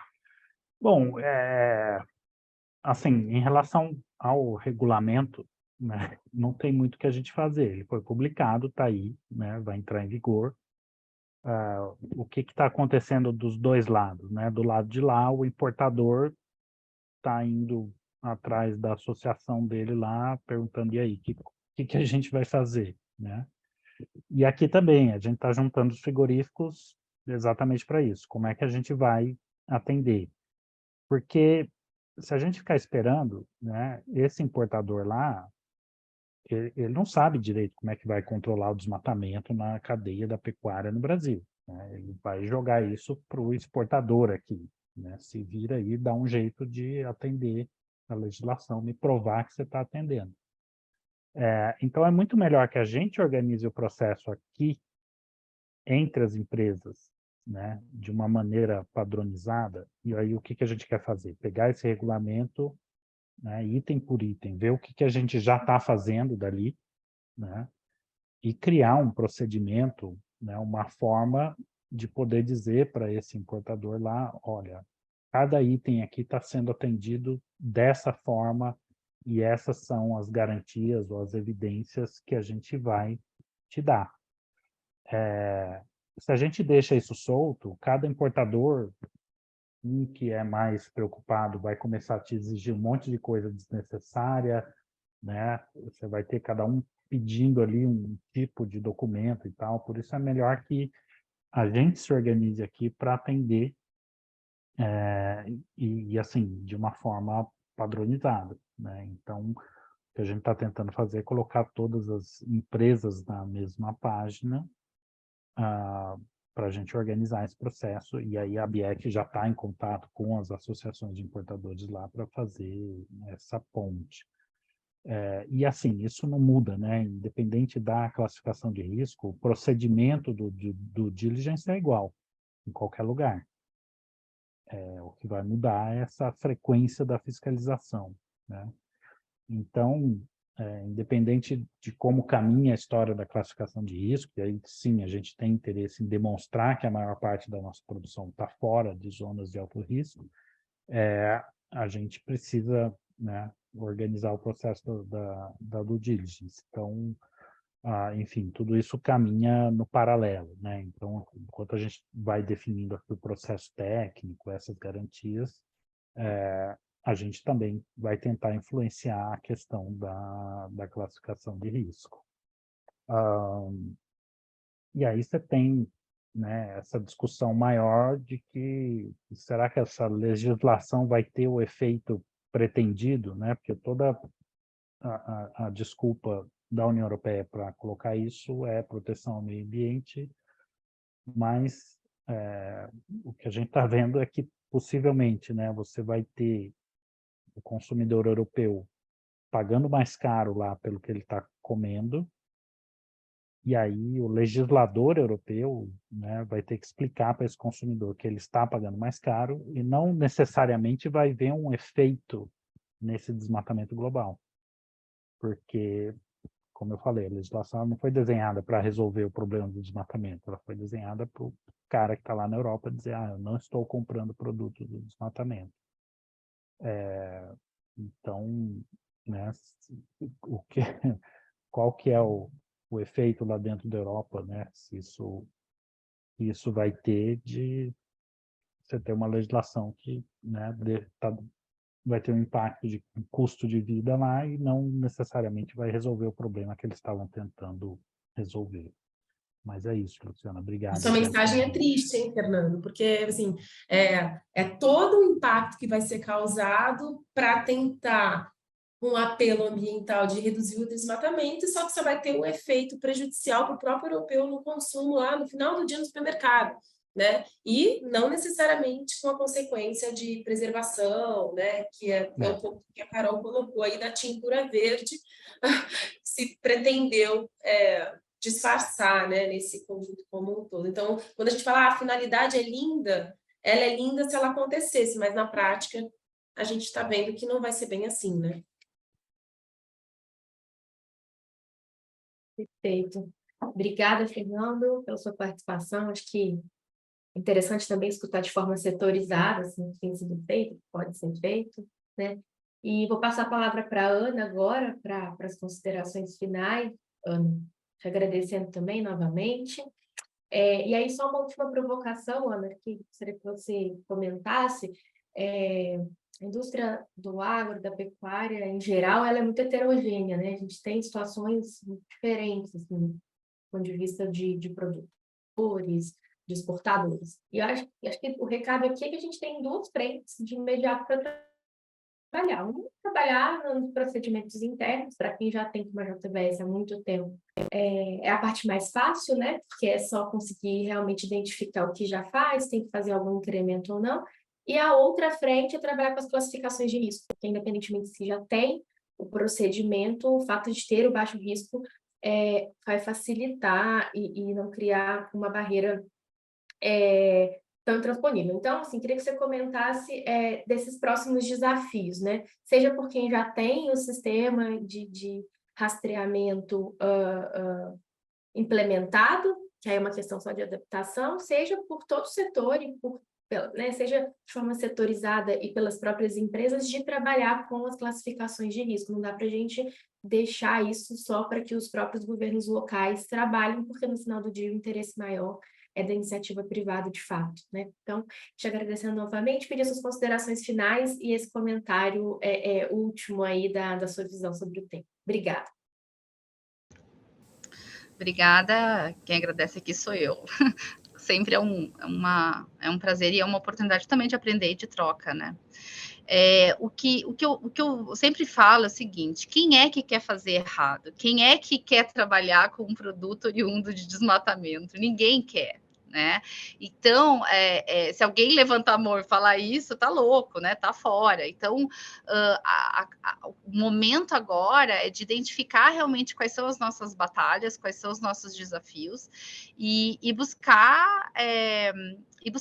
Bom, assim, em relação ao regulamento, né, não tem muito o que a gente fazer. Ele foi publicado, está aí, né, vai entrar em vigor. O que está acontecendo dos dois lados, né? Do lado de lá, o importador está indo atrás da associação dele lá, perguntando, e aí, o que a gente vai fazer, né? E aqui também, a gente está juntando os frigoríficos exatamente para isso. Como é que a gente vai atender? Porque se a gente ficar esperando, né, esse importador lá, ele não sabe direito como é que vai controlar o desmatamento na cadeia da pecuária no Brasil, né? Ele vai jogar isso para o exportador aqui, né? Se vira aí, dá um jeito de atender a legislação, me provar que você está atendendo. Então, é muito melhor que a gente organize o processo aqui entre as empresas, né, de uma maneira padronizada. E aí o que a gente quer fazer? Pegar esse regulamento, né, item por item, ver o que a gente já está fazendo dali, né, e criar um procedimento, né, uma forma de poder dizer para esse importador lá, olha, cada item aqui está sendo atendido dessa forma e essas são as garantias ou as evidências que a gente vai te dar. Se a gente deixa isso solto, cada importador que é mais preocupado vai começar a te exigir um monte de coisa desnecessária, né? Você vai ter cada um pedindo ali um tipo de documento e tal, por isso é melhor que a gente se organize aqui para atender e assim, de uma forma padronizada, né? Então, o que a gente está tentando fazer é colocar todas as empresas na mesma página, para a gente organizar esse processo, e aí a ABIEC já está em contato com as associações de importadores lá para fazer essa ponte. E assim, isso não muda, né? Independente da classificação de risco, o procedimento do diligence é igual em qualquer lugar. O que vai mudar é essa frequência da fiscalização, né? Então, independente de como caminha a história da classificação de risco, e aí sim, a gente tem interesse em demonstrar que a maior parte da nossa produção está fora de zonas de alto risco, a gente precisa, né, organizar o processo da due diligence. Então, enfim, tudo isso caminha no paralelo, né? Então, enquanto a gente vai definindo aqui o processo técnico, essas garantias, a gente também vai tentar influenciar a questão da classificação de risco. E aí você tem, né, essa discussão maior de que será que essa legislação vai ter o efeito pretendido, né? Porque toda a desculpa da União Europeia para colocar isso é proteção ao meio ambiente, mas o que a gente está vendo é que possivelmente, né, você vai ter o consumidor europeu pagando mais caro lá pelo que ele está comendo, e aí o legislador europeu, né, vai ter que explicar para esse consumidor que ele está pagando mais caro e não necessariamente vai ver um efeito nesse desmatamento global. Porque, como eu falei, a legislação não foi desenhada para resolver o problema do desmatamento, ela foi desenhada para o cara que está lá na Europa dizer, eu não estou comprando produto do desmatamento. Então, né, qual que é o efeito lá dentro da Europa, né? Se isso vai ter de você ter uma legislação que, né, vai ter um impacto de custo de vida lá e não necessariamente vai resolver o problema que eles estavam tentando resolver. Mas é isso, Luciana. Obrigado.
Essa mensagem é triste, hein, Fernando? Porque, assim, é todo o impacto que vai ser causado para tentar um apelo ambiental de reduzir o desmatamento, só que só vai ter um efeito prejudicial para o próprio europeu no consumo lá no final do dia no supermercado, né? E não necessariamente com a consequência de preservação, né? Que é um pouco que a Carol colocou aí da tintura verde, se pretendeu disfarçar, né, nesse conjunto como um todo. Então, quando a gente fala a finalidade é linda, ela é linda se ela acontecesse, mas na prática a gente está vendo que não vai ser bem assim, né?
Perfeito. Obrigada, Fernando, pela sua participação. Acho que é interessante também escutar de forma setorizada, assim, o que tem sido feito, o que pode ser feito, né? E vou passar a palavra para a Ana agora, para as considerações finais. Ana, te agradecendo também novamente. E aí, só uma última provocação, Ana, que gostaria que você comentasse. A indústria do agro, da pecuária, em geral, ela é muito heterogênea, né? A gente tem situações muito diferentes, assim, do ponto de vista de produtores, de exportadores. E eu acho que o recado aqui é que a gente tem duas frentes de imediato para trabalhar. Trabalhar nos procedimentos internos, para quem já tem uma JBS há muito tempo, é a parte mais fácil, né? Porque é só conseguir realmente identificar o que já faz, tem que fazer algum incremento ou não. E a outra frente é trabalhar com as classificações de risco, porque independentemente se já tem o procedimento, o fato de ter o baixo risco vai facilitar e não criar uma barreira tão transponível. Então, assim, queria que você comentasse desses próximos desafios, né? Seja por quem já tem o sistema de rastreamento implementado, que aí é uma questão só de adaptação, seja por todo o setor e seja de forma setorizada e pelas próprias empresas, de trabalhar com as classificações de risco. Não dá para a gente deixar isso só para que os próprios governos locais trabalhem, porque no final do dia o interesse maior é da iniciativa privada de fato, né? Então, te agradecendo novamente, pedir suas considerações finais e esse comentário último aí da sua visão sobre o tema. Obrigada.
Obrigada, quem agradece aqui sou eu. Sempre é um prazer e é uma oportunidade também de aprender e de troca, né? O que eu sempre falo é o seguinte: quem é que quer fazer errado? Quem é que quer trabalhar com um produto oriundo de desmatamento? Ninguém quer, né? Então, se alguém levantar a mão e falar isso, tá louco, né? Tá fora. Então, o momento agora é de identificar realmente quais são as nossas batalhas, quais são os nossos desafios e buscar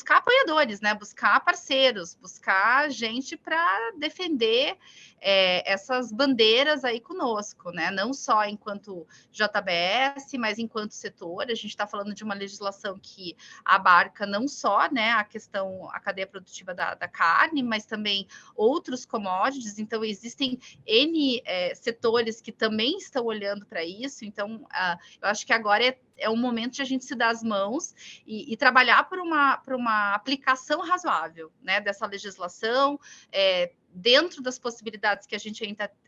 apoiadores, né? Buscar parceiros, buscar gente para defender essas bandeiras aí conosco, né? Não só enquanto JBS, mas enquanto setor. A gente está falando de uma legislação que abarca não só, né, a cadeia produtiva da carne, mas também outros commodities. Então, existem N setores que também estão olhando para isso. Então, eu acho que agora é o momento de a gente se dar as mãos e trabalhar por uma aplicação razoável, né, dessa legislação, dentro das possibilidades que a gente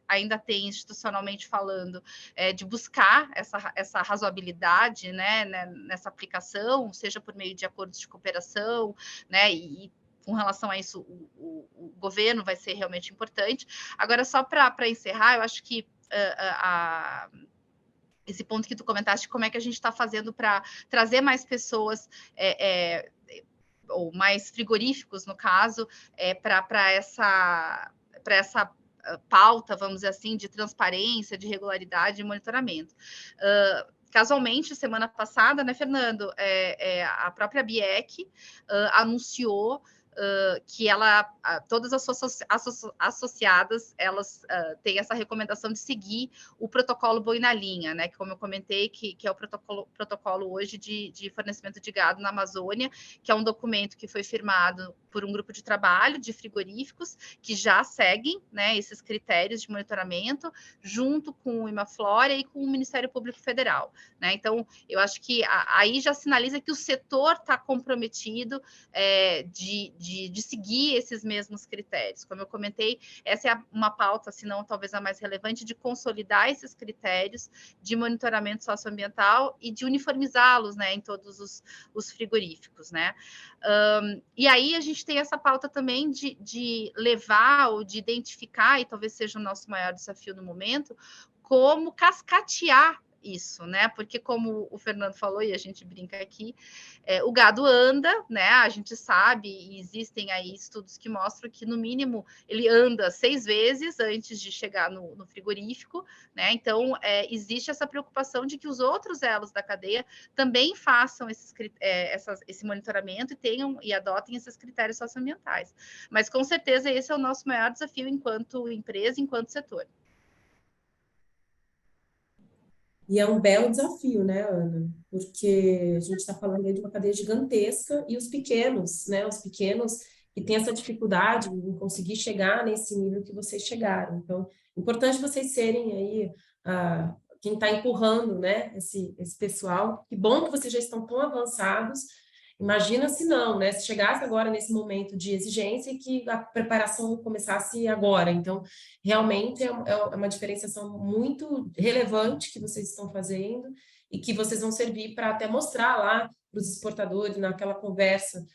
ainda tem institucionalmente falando, de buscar essa razoabilidade, né, nessa aplicação, seja por meio de acordos de cooperação, né, e com relação a isso, o governo vai ser realmente importante. Agora, só para encerrar, eu acho que esse ponto que tu comentaste, como é que a gente está fazendo para trazer mais pessoas, ou mais frigoríficos, no caso, para essa pauta, vamos dizer assim, de transparência, de regularidade e monitoramento. Casualmente, semana passada, né, Fernando, a própria BIEC anunciou que todas as suas associadas, elas têm essa recomendação de seguir o protocolo Boi na Linha, né? Que, como eu comentei, que é o protocolo hoje de fornecimento de gado na Amazônia, que é um documento que foi firmado por um grupo de trabalho de frigoríficos que já seguem, né, esses critérios de monitoramento, junto com o Imaflora e com o Ministério Público Federal, né? Então, eu acho que aí já sinaliza que o setor está comprometido de seguir esses mesmos critérios. Como eu comentei, essa é uma pauta, se não talvez a mais relevante, de consolidar esses critérios de monitoramento socioambiental e de uniformizá-los, né, em todos os frigoríficos, né? E aí a gente tem essa pauta também de levar ou de identificar, e talvez seja o nosso maior desafio no momento, como cascatear isso, né? Porque, como o Fernando falou, e a gente brinca aqui, o gado anda, né? A gente sabe, e existem aí estudos que mostram que, no mínimo, ele anda 6 vezes antes de chegar no frigorífico, né? Então, existe essa preocupação de que os outros elos da cadeia também façam esse monitoramento e adotem esses critérios socioambientais. Mas, com certeza, esse é o nosso maior desafio enquanto empresa, enquanto setor.
E é um belo desafio, né, Ana? Porque a gente está falando aí de uma cadeia gigantesca e os pequenos, né? Os pequenos que têm essa dificuldade em conseguir chegar nesse nível que vocês chegaram. Então, é importante vocês serem aí quem está empurrando, né, esse pessoal. Que bom que vocês já estão tão avançados. Imagina se não, né? Se chegasse agora nesse momento de exigência e que a preparação começasse agora. Então, realmente é uma diferenciação muito relevante que vocês estão fazendo e que vocês vão servir para até mostrar lá para os exportadores, naquela conversa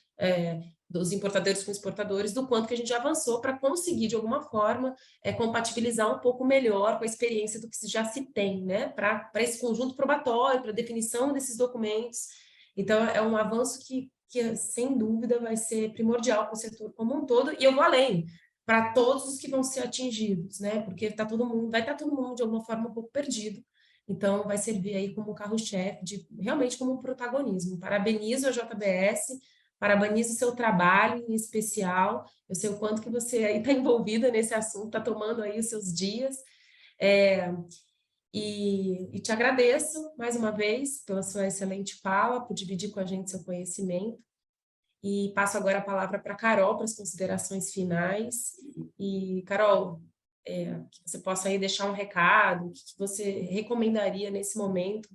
dos importadores com exportadores, do quanto que a gente avançou para conseguir, de alguma forma, compatibilizar um pouco melhor com a experiência do que já se tem, né? Para esse conjunto probatório, para a definição desses documentos. Então, é um avanço que, sem dúvida, vai ser primordial para o setor como um todo, e eu vou além, para todos os que vão ser atingidos, né? Porque vai estar todo mundo, de alguma forma, um pouco perdido. Então, vai servir aí como carro-chefe, realmente como um protagonismo. Parabenizo a JBS, parabenizo o seu trabalho em especial. Eu sei o quanto que você aí está envolvida nesse assunto, está tomando aí os seus dias. E te agradeço mais uma vez pela sua excelente fala, por dividir com a gente seu conhecimento. E passo agora a palavra para a Carol, para as considerações finais. E, Carol, que você possa aí deixar um recado, o que você recomendaria nesse momento,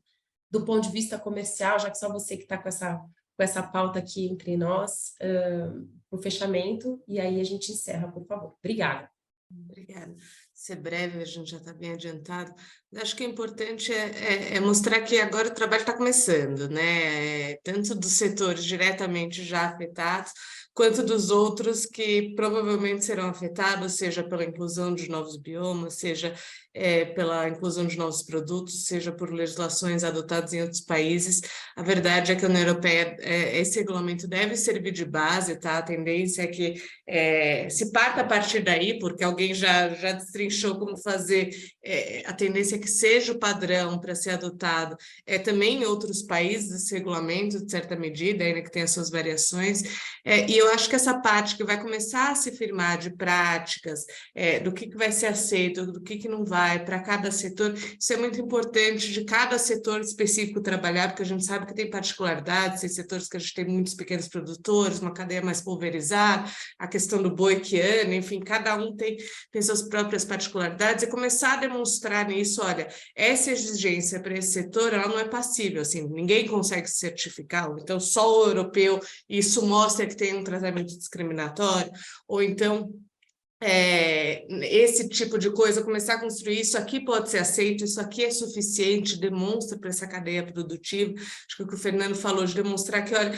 do ponto de vista comercial, já que só você que está com essa pauta aqui entre nós, para o fechamento, e aí a gente encerra, por favor. Obrigada.
Obrigada. ser breve, a gente já está bem adiantado. Acho que é importante mostrar que agora o trabalho está começando, né? Tanto dos setores diretamente já afetados, quanto dos outros que provavelmente serão afetados, seja pela inclusão de novos biomas, seja pela inclusão de novos produtos, seja por legislações adotadas em outros países. A verdade é que a União Europeia, esse regulamento deve servir de base, tá? A tendência é que se parta a partir daí, porque alguém já destrinchou como fazer, a tendência é que seja o padrão para ser adotado também em outros países, esse regulamento, de certa medida, ainda que tenha suas variações, e eu acho que essa parte que vai começar a se firmar de práticas, do que vai ser aceito, do que não vai, para cada setor, isso é muito importante de cada setor específico trabalhar, porque a gente sabe que tem particularidades, tem setores que a gente tem muitos pequenos produtores, uma cadeia mais pulverizada, a questão do boi que anda, enfim, cada um tem suas próprias particularidades, e começar a demonstrar nisso, olha, essa exigência para esse setor, ela não é passível, assim, ninguém consegue se certificar, ou então só o europeu, isso mostra que tem um tratamento discriminatório, ou então esse tipo de coisa, começar a construir, isso aqui pode ser aceito, isso aqui é suficiente, demonstra para essa cadeia produtiva, acho que o que o Fernando falou, de demonstrar que, olha,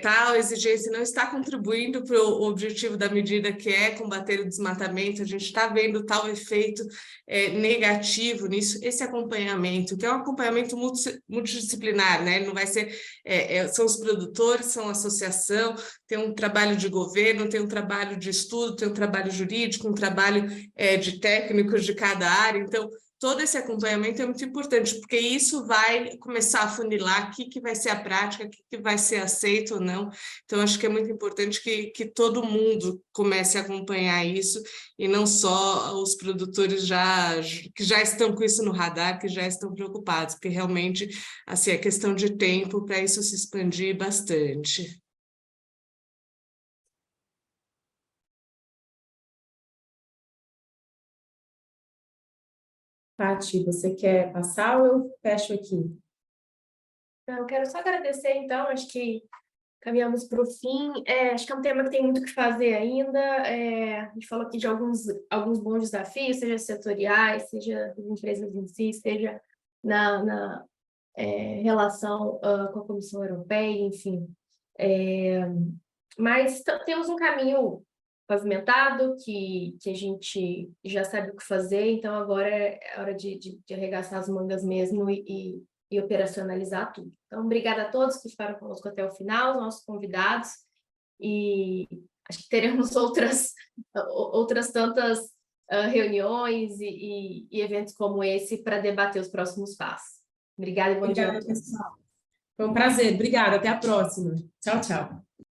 tal exigência não está contribuindo para o objetivo da medida, que é combater o desmatamento, a gente está vendo tal efeito negativo nisso, esse acompanhamento, que é um acompanhamento multidisciplinar, né? Não vai ser, são os produtores, são a associação, tem um trabalho de governo, tem um trabalho de estudo, tem um trabalho jurídico, um trabalho de técnicos de cada área, então todo esse acompanhamento é muito importante, porque isso vai começar a funilar o que vai ser a prática, o que vai ser aceito ou não. Então, acho que é muito importante que todo mundo comece a acompanhar isso, e não só os produtores que já estão com isso no radar, que já estão preocupados, porque realmente assim, é questão de tempo para isso se expandir bastante.
Paty, você quer passar ou eu fecho aqui?
Eu quero só agradecer, então, acho que caminhamos para o fim. Acho que é um tema que tem muito o que fazer ainda. A gente falou aqui de alguns bons desafios, seja setoriais, seja das empresas em si, seja na relação com a Comissão Europeia, enfim. Mas temos um caminho pavimentado, que a gente já sabe o que fazer, então agora é hora de arregaçar as mangas mesmo e operacionalizar tudo. Então, obrigada a todos que ficaram conosco até o final, nossos convidados, e acho que teremos outras tantas reuniões e eventos como esse para debater os próximos passos. Obrigada e bom dia a todos.
Pessoal. Foi um prazer. Obrigada. Até a próxima. Tchau, tchau.